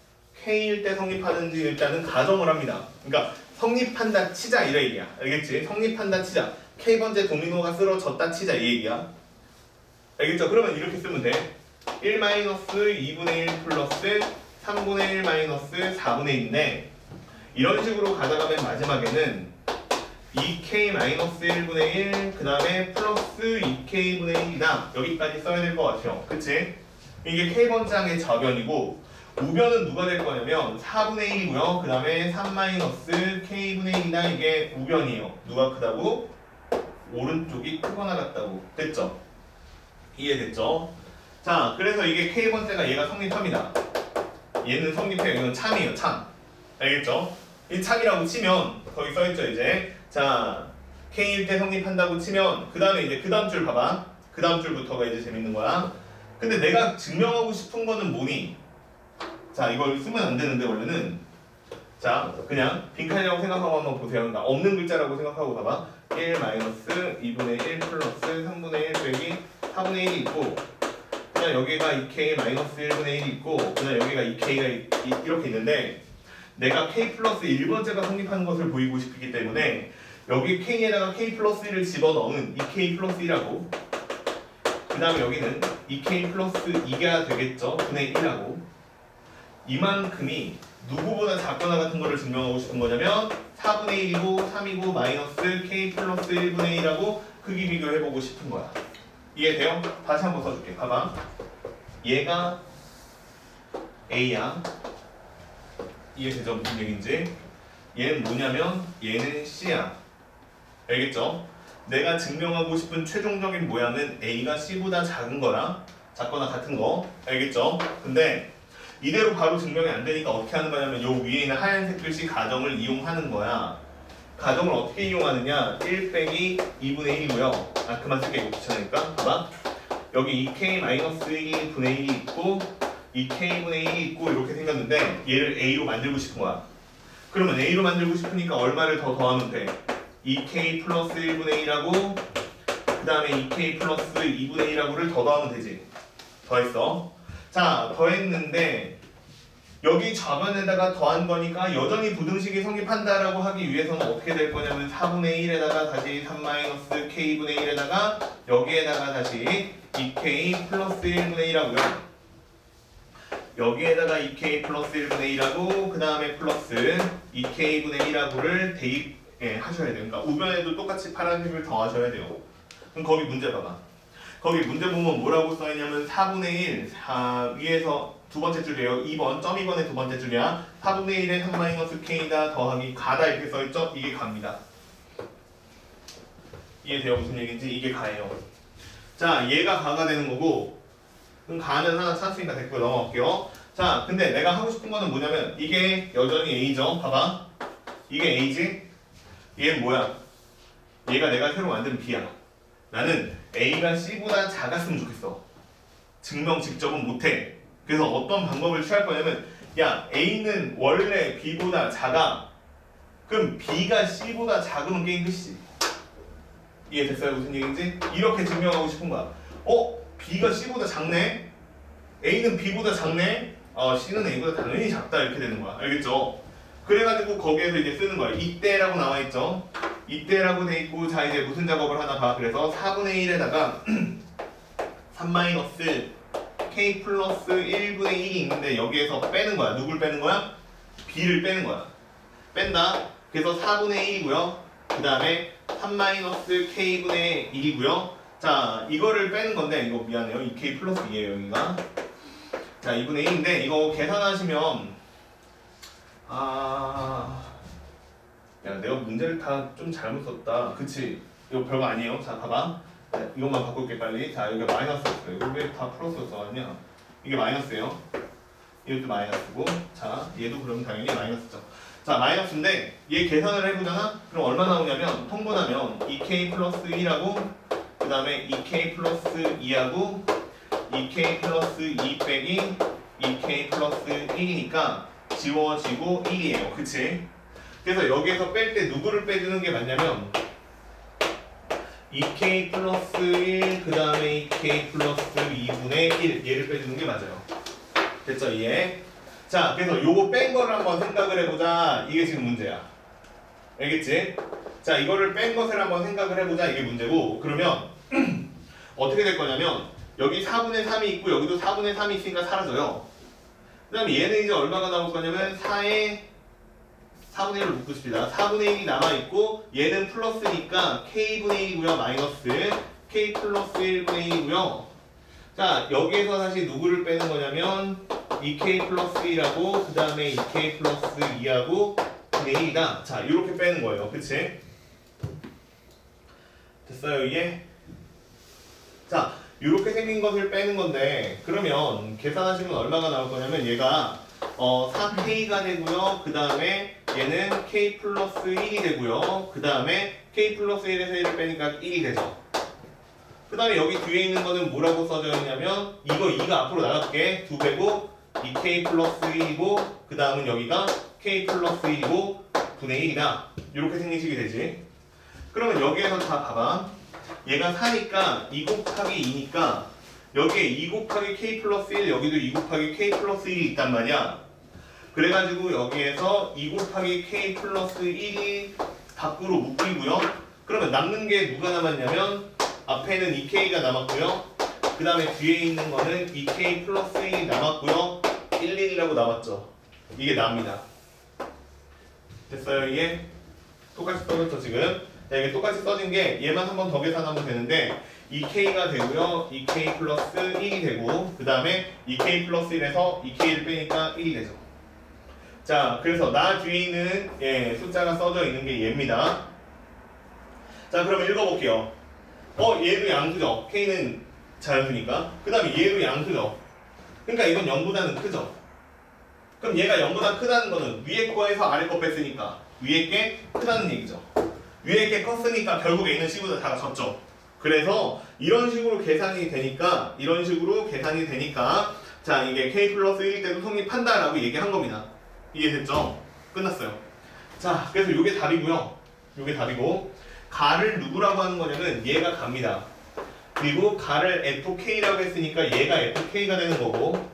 Speaker 1: k일 때 성립하는지 일단은 가정을 합니다. 그러니까 성립한다 치자 이런 얘기야. 알겠지? 성립한다 치자. k번째 도미노가 쓰러졌다 치자 이 얘기야. 알겠죠? 그러면 이렇게 쓰면 돼. 1 2분의 1 플러스 3분의 1 마이너스 4분의 1인데 이런 식으로 가다가 맨 마지막에는 2k-1분의 1, 그 다음에 플러스 2k분의 1이다. 여기까지 써야 될 것 같아요. 그치? 이게 k번째 항의 좌변이고 우변은 누가 될 거냐면 4분의 1이고요. 그 다음에 3-k분의 1이다. 이게 우변이에요. 누가 크다고? 오른쪽이 크거나 같다고. 됐죠? 이해됐죠? 자, 그래서 이게 k번째가 얘가 성립합니다. 얘는 성립해요. 이건 참이에요. 참. 알겠죠? 이 참이라고 치면 거기 써있죠 이제. 자, k일 때 성립한다고 치면 그 다음에 이제 그 다음 줄 봐봐. 그 다음 줄부터가 이제 재밌는 거야. 근데 내가 증명하고 싶은 거는 뭐니? 자, 이걸 쓰면 안 되는데 원래는 자, 그냥 빈칸이라고 생각하고 한번 보세요. 그러니까 없는 글자라고 생각하고 봐봐. 1 마이너스 2분의 1 플러스 3분의 1 빼기 4분의 1이 있고 그냥 여기가 2k 마이너스 1분의 1이 있고 그냥 여기가 2k가 이렇게 있는데 내가 k 플러스 1번째가 성립하는 것을 보이고 싶기 때문에 여기 k에다가 k 플러스 1을 집어넣은 2k 플러스 1하고 그 다음에 여기는 2k 플러스 2가 되겠죠. 분의 1하고 이만큼이 누구보다 작거나 같은 거를 증명하고 싶은 거냐면 4분의 1이고 3이고 마이너스 k 플러스 1분의 1하고 크기 비교해보고 싶은 거야. 이해돼요? 다시 한번 써줄게. 봐봐. 얘가 A야. 이해되죠? 무슨 얘기인지. 얘는 뭐냐면 얘는 C야. 알겠죠? 내가 증명하고 싶은 최종적인 모양은 A가 C보다 작은 거랑 작거나 같은 거. 알겠죠? 근데 이대로 바로 증명이 안 되니까 어떻게 하는 거냐면 요 위에 있는 하얀색 글씨 가정을 이용하는 거야. 가정을 어떻게 이용하느냐? 1 빼기 2분의 1이고요. 아, 그만 쓸게. 이거 귀찮으니까. 봐봐. 여기 2k-1이 분의 1이 있고 2k분의 1이 있고 이렇게 생겼는데 얘를 A로 만들고 싶은 거야. 그러면 A로 만들고 싶으니까 얼마를 더 더하면 돼? 2k 플러스 1분의 1하고 그 다음에 2k 플러스 2분의 1하고를 더 더하면 되지. 더했어. 자, 더했는데 여기 좌변에다가 더한 거니까 여전히 부등식이 성립한다라고 하기 위해서는 어떻게 될 거냐면 4분의 1에다가 다시 3-k분의 1에다가 여기에다가 다시 2k 플러스 1분의 1하고요. 여기에다가 2k 플러스 1분의 1하고 그 다음에 플러스 2k분의 1하고를 대입하셔야 돼요. 그러니까 우변에도 똑같이 파란색을 더하셔야 돼요. 그럼 거기 문제 봐봐. 거기 문제 보면 뭐라고 써있냐면 4분의 1 위에서 두 번째 줄이에요. 2번, 점 2번의 두 번째 줄이야. 4분의 1에 3-k다 더하기 가다 이렇게 써있죠? 이게 가입니다. 이해돼요? 무슨 얘기인지? 이게 가예요. 자, 얘가 가가 되는 거고 그럼 가는 하나 찾았으니까 댓글 넘어갈게요. 자, 근데 내가 하고 싶은 거는 뭐냐면 이게 여전히 A죠? 봐봐. 이게 A지? 얘는 뭐야? 얘가 내가 새로 만든 B야. 나는 A가 C보다 작았으면 좋겠어. 증명 직접은 못해. 그래서 어떤 방법을 취할 거냐면 야, A는 원래 B보다 작아. 그럼 B가 C보다 작으면 게임 끝이지. 이해됐어요? 무슨 얘기인지? 이렇게 증명하고 싶은 거야. B가 C보다 작네? A는 B보다 작네? C는 A보다 당연히 작다 이렇게 되는 거야. 알겠죠? 그래가지고 거기에서 이제 쓰는 거예요. 이때라고 나와 있죠. 이때라고 돼 있고 자 이제 무슨 작업을 하나 봐. 그래서 4분의 1에다가 3 마이너스 k 플러스 1분의 1이 있는데 여기에서 빼는 거야. 누굴 빼는 거야? b를 빼는 거야. 뺀다. 그래서 4분의 1이고요. 그 다음에 3 마이너스 k분의 1이고요. 자 이거를 빼는 건데 이거 미안해요. 이 k 플러스 2예요 여기가. 자 2분의 1인데 이거 계산하시면 야 내가 문제를 다 좀 잘못 썼다. 그치? 이거 별거 아니에요. 자 봐봐. 자, 이것만 바꿀게 빨리. 자 여기가 마이너스였어요. 이거 왜 다 플러스로 써왔냐? 이게 마이너스예요. 이것도 마이너스고. 자 얘도 그럼 당연히 마이너스죠. 자 마이너스인데 얘 계산을 해보잖아? 그럼 얼마 나오냐면 통분하면 2k 플러스 1하고 그 다음에 2k 플러스 2하고 2k 플러스 2 빼기 2k 플러스 1이니까 지워지고 1이에요. 그치? 그래서 여기에서 뺄 때 누구를 빼주는 게 맞냐면 2k 플러스 1 그 다음에 2k 플러스 2분의 1 얘를 빼주는 게 맞아요. 됐죠? 이해? 자 그래서 요거 뺀 거를 한번 생각을 해보자. 이게 지금 문제야. 알겠지? 자 이거를 뺀 것을 한번 생각을 해보자. 이게 문제고 그러면 어떻게 될 거냐면 여기 4분의 3이 있고 여기도 4분의 3이 있으니까 사라져요. 그 다음에 얘는 이제 얼마가 나올 거냐면 4에 4분의 1을 묶읍시다. 4분의 1이 남아있고 얘는 플러스니까 k분의 1이고요. 마이너스 k 플러스 1분의 1이고요. 자 여기에서 다시 누구를 빼는 거냐면 2k 플러스 1하고 그 다음에 2k 플러스 2하고 분의 1이다. 자 이렇게 빼는 거예요. 그치? 됐어요 이게? 자 이렇게 생긴 것을 빼는 건데 그러면 계산하시면 얼마가 나올 거냐면 얘가 4k가 되고요. 그 다음에 얘는 k 플러스 1이 되고요. 그 다음에 k 플러스 1에서 1을 빼니까 1이 되죠. 그 다음에 여기 뒤에 있는 거는 뭐라고 써져 있냐면 이거 2가 앞으로 나갈게. 2배고 2k 플러스 1이고 그 다음은 여기가 k 플러스 1이고 분의 1이다. 이렇게 생긴 식이 되지. 그러면 여기에서 다 봐봐. 얘가 4니까 2 곱하기 2니까 여기에 2 곱하기 k 플러스 1 여기도 2 곱하기 k 플러스 1이 있단 말이야. 그래가지고 여기에서 2 곱하기 k 플러스 1이 밖으로 묶이고요. 그러면 남는 게 누가 남았냐면 앞에는 2k가 남았고요. 그 다음에 뒤에 있는 거는 2k 플러스 1이 남았고요. 1이라고 남았죠. 이게 납니다. 됐어요 이게? 똑같이 써졌죠 지금? 자 이게 똑같이 써진 게 얘만 한 번 더 계산하면 되는데 2k가 되고요. 2k 플러스 1이 되고 그 다음에 2k 플러스 1에서 2k를 빼니까 1이 되죠. 자 그래서 나 뒤에 있는 숫자가 써져 있는 게 얘입니다. 자 그러면 읽어볼게요. 얘도 양수죠. k는 자연수니까. 그 다음에 얘도 양수죠. 그러니까 이건 0보다는 크죠. 그럼 얘가 0보다 크다는 거는 위에 거에서 아래 거 뺐으니까 위에 게 크다는 얘기죠. 위에 게 컸으니까 결국에 있는 식으로 다 졌죠. 그래서 이런 식으로 계산이 되니까 자 이게 k 플러스 1일 때도 성립한다라고 얘기한 겁니다. 이해됐죠? 끝났어요. 자 그래서 이게 답이고요. 이게 답이고 가를 누구라고 하는 거냐면 얘가 갑니다. 그리고 가를 fk라고 했으니까 얘가 fk가 되는 거고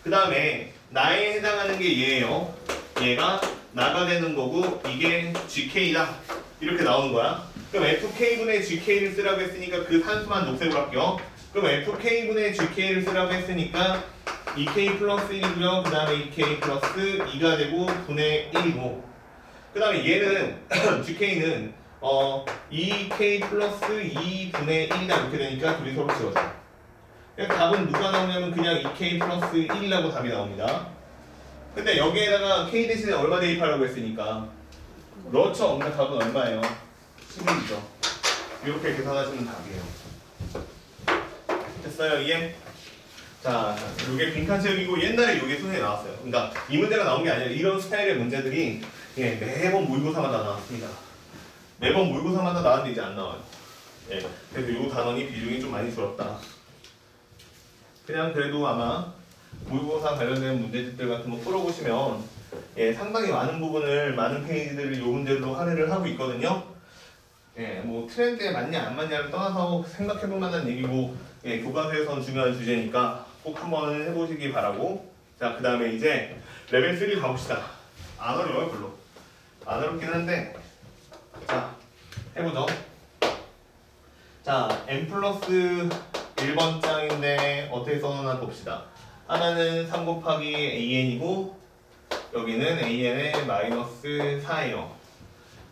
Speaker 1: 그 다음에 나에 해당하는 게 얘예요. 얘가 나가 되는 거고 이게 gk다. 이렇게 나오는 거야. 그럼 fk분의 gk를 쓰라고 했으니까 그 산수만 녹색으로 할게요. 그럼 fk분의 gk를 쓰라고 했으니까 2k 플러스 1이고요. 그 다음에 2k 플러스 2가 되고 분의 1이고 그 다음에 얘는 gk는 2k 플러스 2분의 1이다 이렇게 되니까 둘이 서로 지워져. 답은 누가 나오냐면 그냥 2k 플러스 1이라고 답이 나옵니다. 근데 여기에다가 k 대신에 얼마 대입하라고 했으니까 그렇죠. 그러니까 답은 얼마예요? 11이죠. 이렇게 계산하시면 답이에요. 됐어요 이해? 자 이게 빈칸 채우기고 옛날에 이게 수능에 나왔어요. 그러니까 이 문제가 나온 게 아니라 이런 스타일의 문제들이 매번 모의고사마다 나왔습니다. 매번 모의고사마다 나왔는데 이제 안 나와요. 그래서 이 단원이 비중이 좀 많이 줄었다. 그냥 그래도 아마 모의고사 관련된 문제집들 같은 거 풀어보시면 상당히 많은 부분을 많은 페이지들을 이 문제로 할애를 하고 있거든요. 뭐 트렌드에 맞냐 안 맞냐를 떠나서 생각해볼 만한 얘기고 교과서에서는 중요한 주제니까 꼭 한번 해보시기 바라고 자 그 다음에 이제 레벨 3 가봅시다. 안 어려워요 별로. 안 어렵긴 한데 자 해보죠. 자 n 플러스 1번 장인데 어떻게 써놓나 봅시다. 하나는 3 곱하기 an이고 여기는 an의 마이너스 4예요.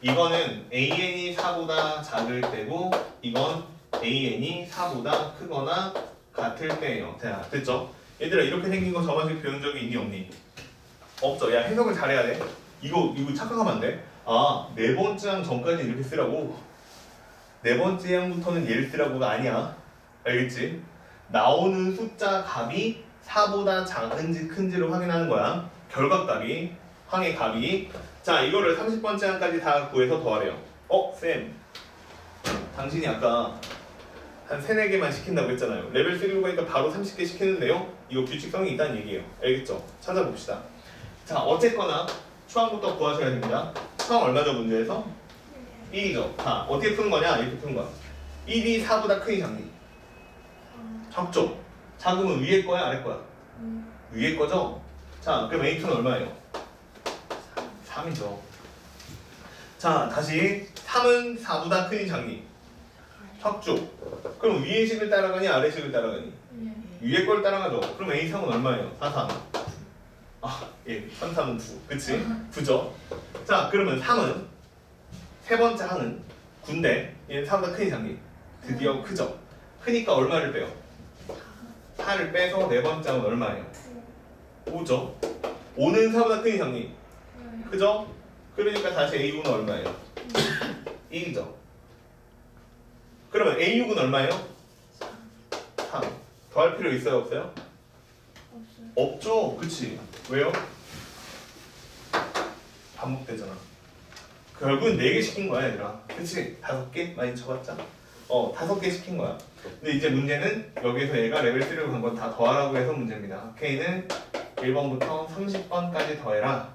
Speaker 1: 이거는 an이 4보다 작을 때고 이건 an이 4보다 크거나 같을 때예요. 자, 됐죠? 얘들아 이렇게 생긴 거 저번에 배운 적이 있니 없니? 없죠. 야 해석을 잘해야 돼. 이거 착각하면 안 돼. 아, 네 번째 항 전까지 이렇게 쓰라고. 네 번째 항부터는 얘를 쓰라고가 아니야. 알겠지? 나오는 숫자 값이 4보다 작은지 큰지를 확인하는 거야. 결과값이, 항의 값이. 자, 이거를 30번째 항까지 다 구해서 더하래요. 쌤. 당신이 아까 한 3, 4개만 시킨다고 했잖아요. 레벨 3로 가니까 바로 30개 시키는데요. 이거 규칙성이 있다는 얘기예요. 알겠죠? 찾아봅시다. 자, 어쨌거나 추항부터 구하셔야 됩니다. 추항 얼마죠 문제에서? 1이죠. 자, 어떻게 푸는 거냐? 이렇게 푸는 거야. 1이 4보다 크니 작니? 작죠? 작으면 위에 거야 아래 거야? 위에 거죠? 자, 그럼 A2는 얼마예요? 3이죠. 자, 다시 3은 4보다 크니 작니? 작죠? 그럼 위의 식을 따라가니 아래 식을 따라가니? 위에 걸 따라가죠. 그럼 A3은 얼마예요? 4, 3. 아, 예, 3, 3은 9. 그치? 9죠? 자, 그러면 3은 세 번째 항은 9인데 얘는 4보다 크니 작니? 드디어 크죠? 크니까 얼마를 빼요? 4를 빼서 네 번째 항은 얼마예요? 5죠? 5는 4보다 크니 작니? 그죠? 그러니까 다시 A6은 얼마예요? 1이죠? 그러면 A6은 얼마예요? 3. 더할 필요 있어요? 없어요? 없죠? 그치? 왜요? 반복되잖아. 결국은 4개 시킨 거야 얘들아. 그치? 5개? 많이 쳐봤자? 5개 시킨 거야. 근데 이제 문제는 여기서 얘가 레벨 3로 간 건 다 더하라고 해서 문제입니다. K는 1번부터 30번까지 더해라.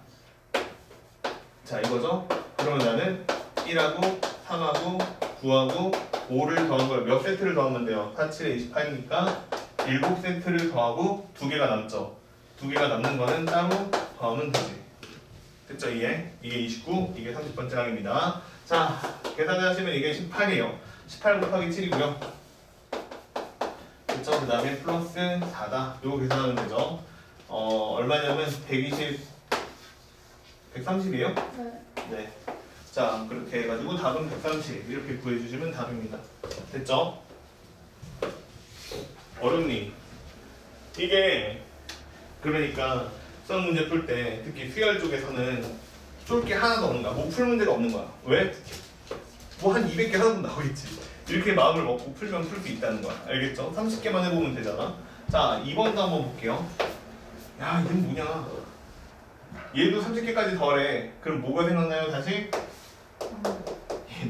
Speaker 1: 자 이거죠? 그러면 나는 1하고 3하고 9하고 5를 더한 걸 몇 세트를 더하면 돼요? 4, 7에 28이니까 7세트를 더하고 2개가 남죠. 2개가 남는 거는 따로 더하면 되지. 됐죠? 이게 29, 이게 30번째 항입니다. 자, 계산을 하시면 이게 18이에요. 18 곱하기 7이고요. 됐죠? 그 다음에 플러스 4다. 요거 계산하면 되죠. 얼마냐면 120, 130이에요? 네. 자, 그렇게 해가지고 답은 130 이렇게 구해주시면 답입니다. 됐죠? 어렵니? 이게 그러니까 수학 문제 풀 때 특히 수열 쪽에서는 쫄 게 하나도 없는 거야. 못 풀 문제가 없는 거야. 왜? 뭐 한 200개 하나도 나오겠지. 이렇게 마음을 먹고 풀면 풀 수 있다는 거야. 알겠죠? 30개만 해보면 되잖아. 자, 2번도 한번 볼게요. 야, 얘는 뭐냐? 얘도 30개까지 더해. 그럼 뭐가 생각나요? 다시?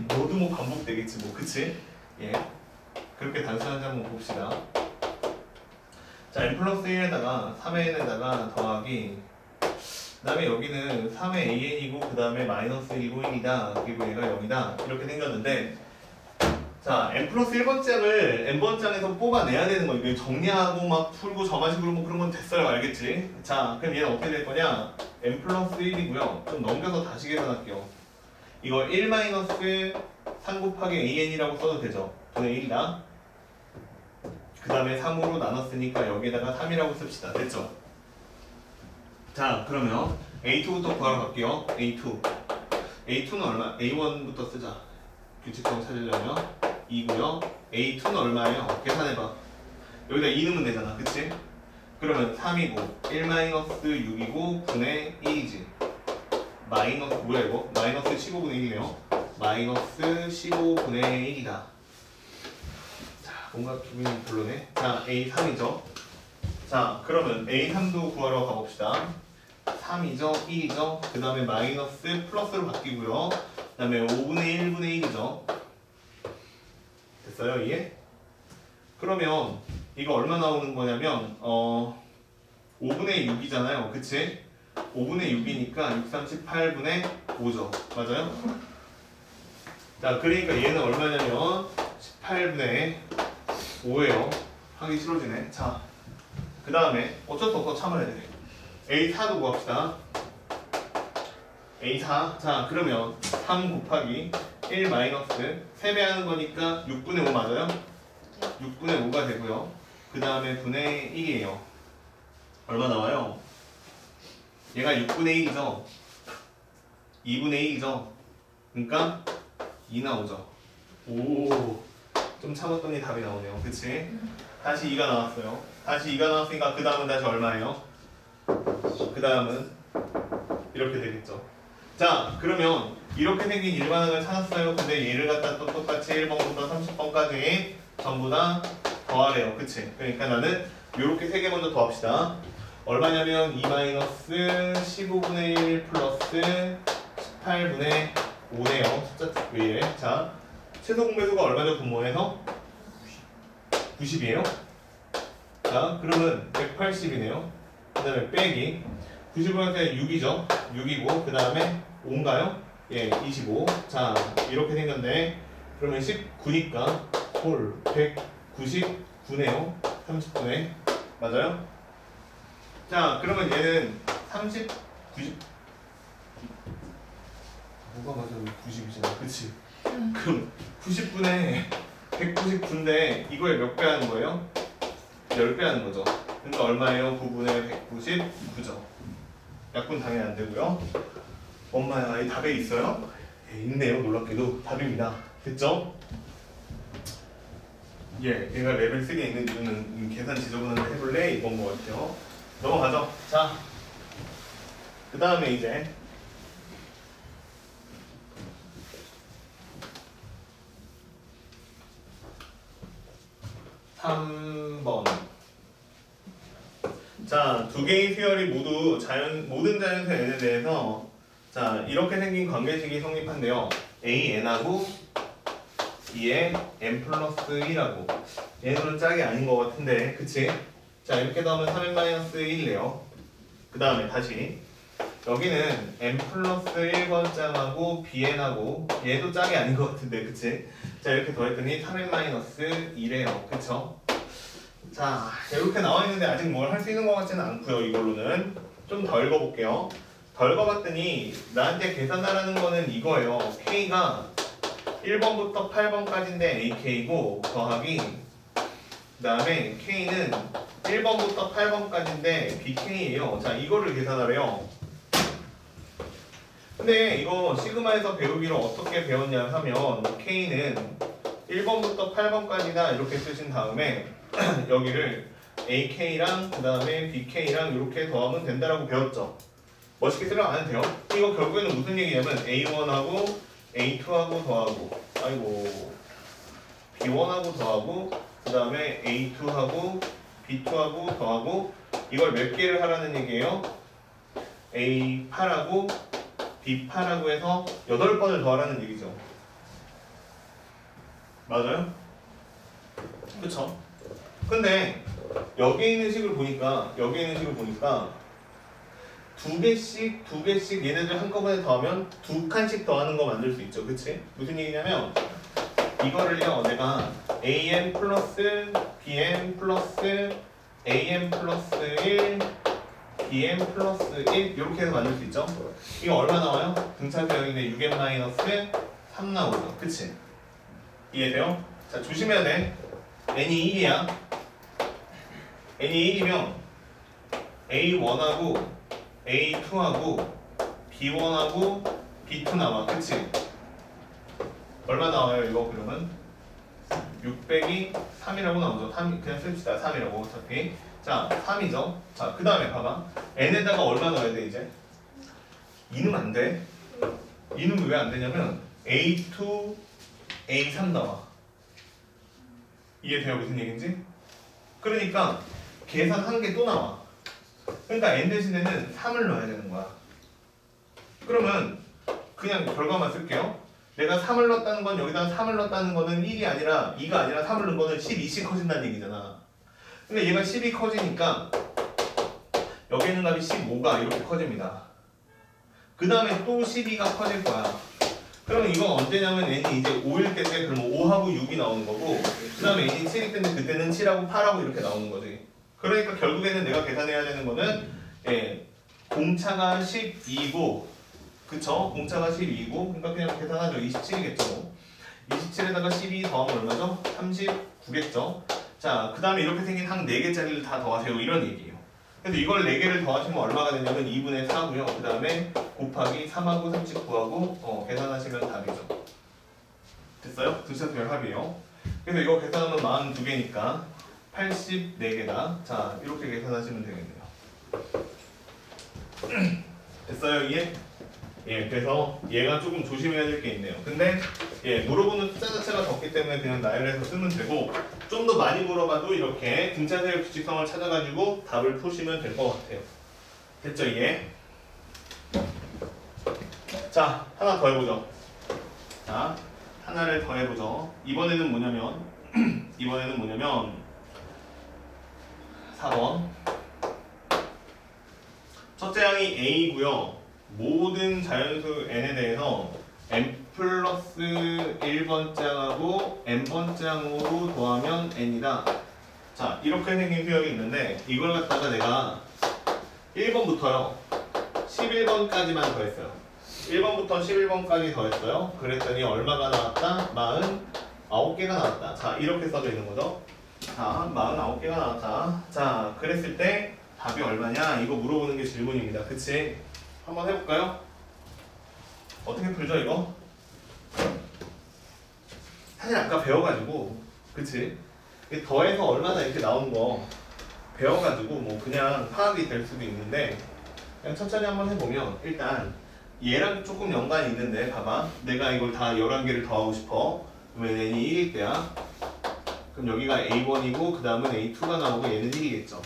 Speaker 1: 너도 뭐 반복되겠지 뭐. 그치? 예. 그렇게 단순한지 한번 봅시다. 자, n 플러스 1에다가 3n에다가 더하기 그 다음에 여기는 3의 an이고 그 다음에 마이너스 1이고 1이다 그리고 얘가 0이다 이렇게 생겼는데 자, n 플러스 1번장을 n번장에서 뽑아내야 되는 거. 이거 정리하고 막 풀고 저마식으로 뭐 그런 건 됐어요. 알겠지? 자, 그럼 얘는 어떻게 될 거냐? n 플러스 1이고요. 좀 넘겨서 다시 계산할게요. 이거 1 마이너스 3 곱하기 an이라고 써도 되죠? 분의 1이다. 그 다음에 3으로 나눴으니까 여기에다가 3이라고 씁시다. 됐죠? 자, 그러면 A2부터 구하러 갈게요. A2. A2는 얼마? A1부터 쓰자. 규칙성 찾으려면 2고요. A2는 얼마예요? 계산해봐. 여기다 2 넣으면 되잖아. 그치? 그러면 3이고 1 마이너스 6이고 분의 1이지. 마이너스 뭐야 이거? 마이너스 15분의 1이네요. 마이너스 15분의 1이다. 뭔가 기분이 별로네. 자, A3이죠. 자, 그러면 A3도 구하러 가봅시다. 3이죠, 1이죠. 그 다음에 마이너스 플러스로 바뀌고요. 그 다음에 5분의 1분의 1이죠. 됐어요, 이게? 그러면 이거 얼마 나오는 거냐면 5분의 6이잖아요. 그치? 5분의 6이니까 6, 38분의 5죠. 맞아요? 자, 그러니까 얘는 얼마냐면 18분의 5예요. 하기 싫어지네. 자, 그 다음에 어쩔 수 없어 참아야 돼. A4도 구합시다. A4. 자, 그러면 3 곱하기 1 마이너스 3배 하는 거니까 6분의 5 맞아요? 6분의 5가 되고요. 그 다음에 분의 1이에요. 얼마 나와요? 얘가 6분의 1이죠? 2분의 1이죠? 그러니까 2 나오죠. 오, 좀 참았더니 답이 나오네요. 그치? 다시 2가 나왔어요. 다시 2가 나왔으니까 그 다음은 다시 얼마예요? 그 다음은 이렇게 되겠죠. 자, 그러면 이렇게 생긴 일반항을 찾았어요. 근데 얘를 갖다 또 똑같이 1번부터 30번까지 전부 다 더하래요. 그치? 그러니까 나는 요렇게 3개 먼저 더합시다. 얼마냐면 2-15분의 1 플러스 18분의 5네요. 숫자 왜 이래? 자, 최소 공배수가 얼마죠? 분모해서 90이에요. 자, 그러면 180이네요. 그 다음에 빼기 90을 할 때 6이죠. 6이고 그 다음에 5인가요? 예, 25. 자, 이렇게 생겼네. 그러면 19니까 홀 199네요. 30분의 맞아요? 자, 그러면 얘는 90 뭐가 맞아? 90이잖아. 그치? 그럼 90분의 199인데 이거에 몇 배 하는 거예요? 10배 하는 거죠. 그러니까 얼마예요? 9분의 199죠. 약분 당연히 안 되고요. 엄마야, 이 답에 있어요? 예, 있네요. 놀랍게도 답입니다. 됐죠? 예, 얘가 레벨 3에 있는 이유는 계산 지저분한데 해볼래? 이건 것 같아요. 넘어가죠. 자, 그 다음에 이제 3번. 자, 두 개의 수열이 모두 모든 자연수 n에 대해서 자, 이렇게 생긴 관계식이 성립한대요. AN하고 B의 n 플러스 1하고 얘는 짝이 아닌 것 같은데, 그치? 자, 이렇게 넣으면 3n-1이래요. 그 다음에 다시 여기는 n 플러스 1번 짝하고 bn하고 얘도 짝이 아닌 것 같은데, 그치? 자, 이렇게 더했더니 3n-1이래요. 그쵸? 자, 이렇게 나와 있는데 아직 뭘 할 수 있는 것 같지는 않고요. 이걸로는 좀 더 읽어볼게요. 더 읽어봤더니 나한테 계산하라는 거는 이거예요. K가 1번부터 8번까지인데 AK고 더하기 그 다음에 K는 1번부터 8번까지인데 BK예요. 자, 이거를 계산하래요. 근데 이거 시그마에서 배우기로 어떻게 배웠냐 하면 K는 1번부터 8번까지다 이렇게 쓰신 다음에 여기를 AK랑 그 다음에 BK랑 이렇게 더하면 된다라고 배웠죠. 멋있게 생각 안 해도 돼요. 이거 결국에는 무슨 얘기냐면 A1하고 A2하고 더하고 아이고 B1하고 더하고 그 다음에 A2하고 B2하고 더하고 이걸 몇 개를 하라는 얘기예요? A8하고 B8하고 해서 8번을 더하라는 얘기죠. 맞아요? 그쵸? 근데 여기 있는 식을 보니까 두 개씩 얘네들 한꺼번에 더하면 두 칸씩 더하는 거 만들 수 있죠. 그치? 무슨 얘기냐면 이거를요 내가 am 플러스 bm 플러스 am 플러스 1 bm 플러스 1 이렇게 해서 만들 수 있죠. 이거 얼마 나와요? 등차수 0인데 6m 마이너스 3 나오죠. 그치? 이해돼요? 자, 조심해야 돼. n이 1이야. n이 1이면 a1하고 A2하고 B1하고 B2 나와. 그치? 얼마 나와요 이거 그러면? 600이 3이라고 나오죠. 3, 그냥 씁시다. 3이라고 어차피. 자, 3이죠. 자, 그 다음에 봐봐. n에다가 얼마 넣어야 돼 이제? 2는 안 돼. 2는 왜 안 되냐면 A2, A3 나와. 이해돼요 무슨 얘기인지? 그러니까 계산한 게 또 나와. 그러니까 n 대신에는 3을 넣어야 되는 거야. 그러면 그냥 결과만 쓸게요. 내가 3을 넣었다는 건 여기다 3을 넣었다는 거는 1이 아니라 2가 아니라 3을 넣은 거는 12씩 커진다는 얘기잖아. 근데 얘가 10이 커지니까 여기 있는 값이 15가 이렇게 커집니다. 그 다음에 또 12가 커질 거야. 그러면 이건 언제냐면 n이 이제 5일 때인데 그러면 5하고 6이 나오는 거고 그 다음에 n이 7일 때인데 그때는 7하고 8하고 이렇게 나오는 거지. 그러니까 결국에는 내가 계산해야 되는 거는 공차가 12이고 그쵸? 공차가 12이고 그러니까 그냥 계산하죠. 27이겠죠. 27에다가 12 더하면 얼마죠? 39겠죠. 자, 그 다음에 이렇게 생긴 항 4개짜리를 다 더하세요. 이런 얘기예요. 그래서 이걸 4개를 더하시면 얼마가 되냐면 2분의 4고요. 그 다음에 곱하기 3하고 39하고 계산하시면 답이죠. 됐어요? 두차수열 합이에요. 그래서 이거 계산하면 42개니까 84개다. 자, 이렇게 계산하시면 되겠네요. 됐어요? 이해? 예, 그래서 얘가 조금 조심해야 될 게 있네요. 근데 예, 물어보는 숫자 자체가 적기 때문에 그냥 나열해서 쓰면 되고 좀 더 많이 물어봐도 이렇게 등차수열 규칙성을 찾아가지고 답을 푸시면 될 것 같아요. 됐죠? 이해? 자, 하나 더 해보죠. 자, 하나를 더 해보죠. 이번에는 뭐냐면 4번 첫째 항이 A고요. 모든 자연수 N에 대해서 N 플러스 1번째 항하고 N번째 항으로 더하면 N이다. 자, 이렇게 생긴 수역이 있는데 이걸 갖다가 내가 1번부터요 11번까지만 더했어요. 1번부터 11번까지 더했어요. 그랬더니 얼마가 나왔다? 49개가 나왔다. 자, 이렇게 써져 있는 거죠. 자, 49개가 나왔다. 자, 그랬을 때 답이 얼마냐? 이거 물어보는 게 질문입니다. 그치? 한번 해볼까요? 어떻게 풀죠, 이거? 사실 아까 배워가지고, 그치? 더해서 얼마나 이렇게 나오는 거 배워가지고 뭐 그냥 파악이 될 수도 있는데 그냥 천천히 한번 해보면 일단 얘랑 조금 연관이 있는데 봐봐. 내가 이걸 다 11개를 더하고 싶어. 그러면 n이 1일 때야. 그럼 여기가 a1이고 그 다음은 a2가 나오고 얘는 1이겠죠.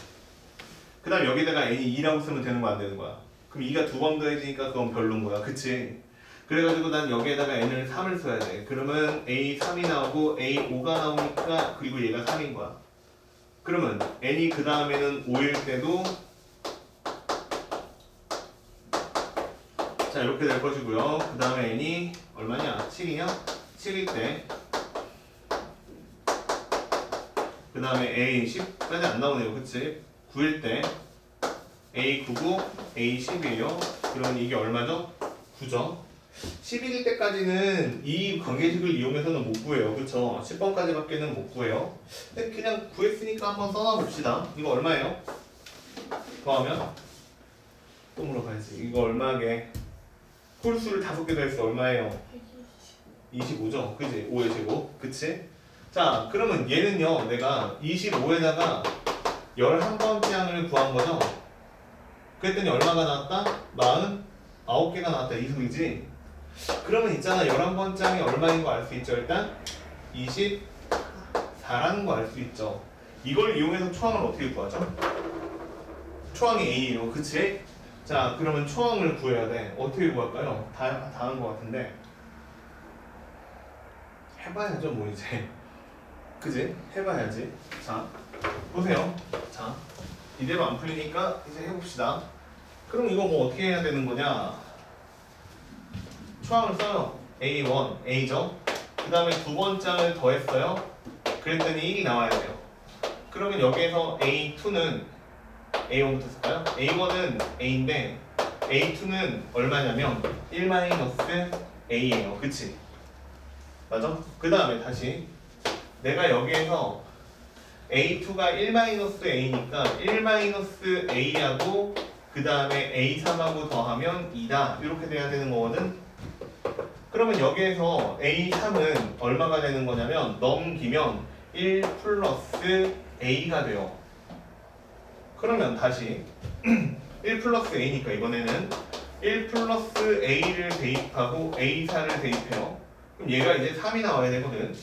Speaker 1: 그 다음 여기다가 n이 2라고 쓰면 되는 거야 안 되는 거야? 그럼 2가 2번 더해지니까 그건 별로인 거야. 그치? 그래가지고 난 여기에다가 n을 3을 써야 돼. 그러면 a3이 나오고 a5가 나오니까 그리고 얘가 3인 거야. 그러면 n이 그 다음에는 5일 때도 자, 이렇게 될 것이고요. 그 다음에 n이 얼마냐? 7이냐? 7일 때 그 다음에 a 10까지 안 나오네요. 그치? 9일 때 a 9고 a 10이에요. 그러면 이게 얼마죠? 9죠. 11일 때까지는 이 관계식을 이용해서는 못 구해요. 그쵸? 10번까지밖에는 못 구해요. 근데 그냥 구했으니까 한번 써놔 봅시다. 이거 얼마예요? 더하면? 또 물어봐야지. 이거 얼마게? 홀수를 5개 더했어. 얼마예요? 25죠? 그치? 5의 제곱. 그치? 자, 그러면 얘는요. 내가 25에다가 11번째 항을 구한 거죠? 그랬더니 얼마가 나왔다? 49개가 나왔다. 이 소리지? 그러면 있잖아. 11번째 항이 얼마인 거 알 수 있죠? 일단 24라는 거 알 수 있죠. 이걸 이용해서 초항을 어떻게 구하죠? 초항이 A예요. 그치? 자, 그러면 초항을 구해야 돼. 어떻게 구할까요? 다 한 거 같은데 해봐야죠 뭐 이제. 그지? 해봐야지. 자, 보세요. 자, 이대로 안 풀리니까 이제 해봅시다. 그럼 이거 뭐 어떻게 해야 되는 거냐? 초항을 써요. A1, A죠? 그 다음에 두 번째를 더했어요. 그랬더니 1이 나와야 돼요. 그러면 여기에서 A2는 A1부터 쓸까요? A1은 A인데 A2는 얼마냐면 1-A예요. 그치? 맞아? 그 다음에 다시 내가 여기에서 A2가 1-A니까 1-A하고 그 다음에 A3하고 더하면 2다. 이렇게 돼야 되는 거거든. 그러면 여기에서 A3은 얼마가 되는 거냐면 넘기면 1 플러스 A가 돼요. 그러면 다시 1 플러스 A니까 이번에는 1 플러스 A를 대입하고 A4를 대입해요. 그럼 얘가 이제 3이 나와야 되거든.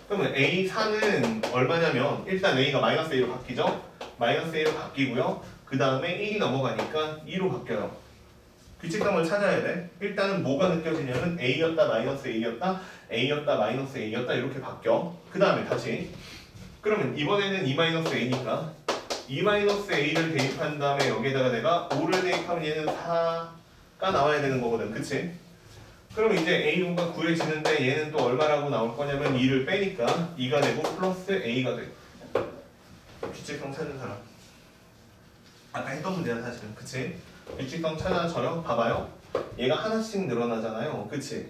Speaker 1: 그러면 A4는 얼마냐면 일단 A가 마이너스 A로 바뀌죠? 마이너스 A로 바뀌고요. 그 다음에 1이 넘어가니까 2로 바뀌어요. 규칙성을 찾아야 돼. 일단은 뭐가 느껴지냐면 A였다 마이너스 A였다 A였다 마이너스 A였다 이렇게 바뀌어. 그 다음에 다시 그러면 이번에는 2-A니까 2-A를 대입한 다음에 여기에다가 내가 5를 대입하면 얘는 4가 나와야 되는 거거든. 그치? 그럼 이제 A5가 구해지는데 얘는 또 얼마라고 나올 거냐면 2를 빼니까 2가 되고 플러스 A가 돼. 규칙성 찾는 사람. 아까 했던 문제야 사실은. 그치? 규칙성 찾아줘요. 봐봐요. 얘가 하나씩 늘어나잖아요. 그치?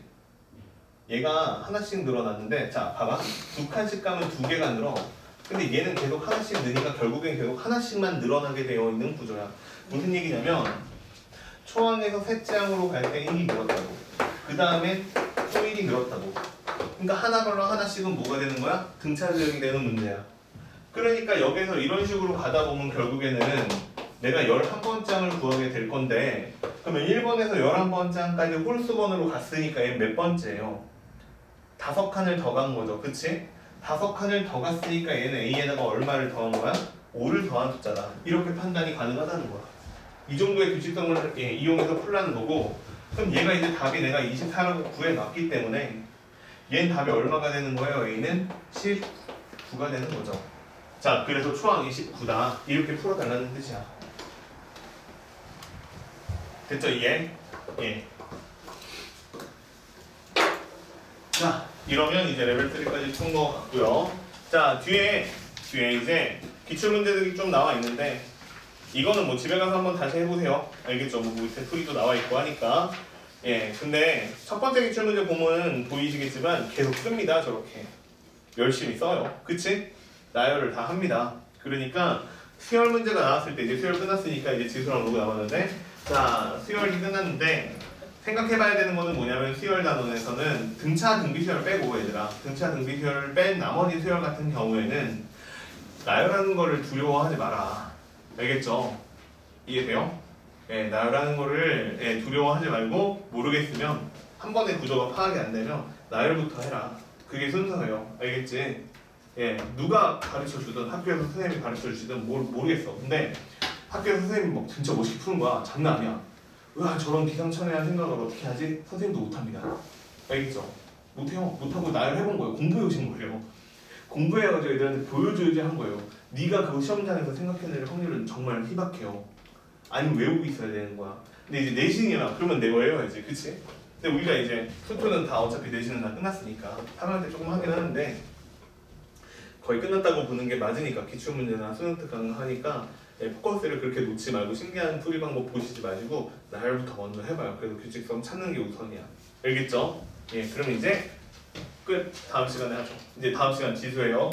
Speaker 1: 얘가 하나씩 늘어났는데 자 봐봐. 두 칸씩 가면 두 개가 늘어. 근데 얘는 계속 하나씩 느니까 결국엔 계속 하나씩만 늘어나게 되어 있는 구조야. 무슨 얘기냐면 초항에서 셋째 항으로 갈 때 1이 늘었다고. 그 다음에 또 1이 늘었다고. 그러니까 하나별로 하나씩은 뭐가 되는 거야? 등차지역이 되는 문제야. 그러니까 여기서 이런 식으로 가다 보면 결국에는 내가 11번장을 구하게 될 건데 그러면 1번에서 11번장까지 홀수번으로 갔으니까 얘 몇 번째예요? 5칸을 더 간 거죠. 그치? 5칸을 더 갔으니까 얘는 A에다가 얼마를 더한 거야? 5를 더한 숫자다. 이렇게 판단이 가능하다는 거야. 이 정도의 규칙성을 이용해서 풀라는 거고 그럼 얘가 이제 답이 내가 24라고 구해놨기 때문에 얘는 답이 얼마가 되는 거예요? A는 19가 되는 거죠. 자, 그래서 초항이 19다. 이렇게 풀어달라는 뜻이야. 됐죠? 이해? 예. 자, 이러면 이제 레벨 3까지 푼 거 같고요. 자, 뒤에 이제 기출문제들이 좀 나와 있는데 이거는 뭐 집에 가서 한번 다시 해보세요. 알겠죠? 뭐 밑에 풀이도 나와 있고 하니까. 예, 근데 첫 번째 기출문제 보면 보이시겠지만 계속 씁니다. 저렇게 열심히 써요. 그치? 나열을 다 합니다. 그러니까 수열 문제가 나왔을 때 이제 수열 끝났으니까 이제 지수랑 로그 남았는데 자, 수열이 끝났는데 생각해봐야 되는 거는 뭐냐면 수열 단원에서는 등차 등비 수열 빼고 얘들아 등차 등비 수열을 뺀 나머지 수열 같은 경우에는 나열하는 거를 두려워하지 마라. 알겠죠? 이해돼요? 예, 나열하는 거를 두려워하지 말고 모르겠으면 한 번에 구조가 파악이 안 되면 나열부터 해라. 그게 순서예요. 알겠지? 예, 누가 가르쳐 주든 학교에서 선생님이 가르쳐 주시든 모르겠어. 근데 학교에서 선생님이 막 진짜 멋있게 푸는 거야. 장난 아니야. 와, 저런 기상천외한 생각을 어떻게 하지? 선생님도 못합니다. 알겠죠? 못해요. 못하고 나열해본 거예요. 공부해 오신 거예요. 공부해가지고 애들한테 보여줘야지 한 거예요. 네가 그 시험장에서 생각해낼 확률은 정말 희박해요. 아니면 외우고 있어야 되는 거야. 근데 이제 내신이나 그러면 내가 외워야지. 그치? 근데 우리가 이제 수투는 다 어차피 내신은 다 끝났으니까 3학년 때 조금 하긴 하는데 거의 끝났다고 보는 게 맞으니까 기출문제나 수능 특강을 하니까 포커스를 그렇게 놓지 말고 신기한 풀이 방법 보시지 마시고 나열부터 먼저 해봐요. 그래도 규칙성 찾는 게 우선이야. 알겠죠? 예, 그럼 이제 끝. 다음 시간에 하죠. 이제 다음 시간 지수예요.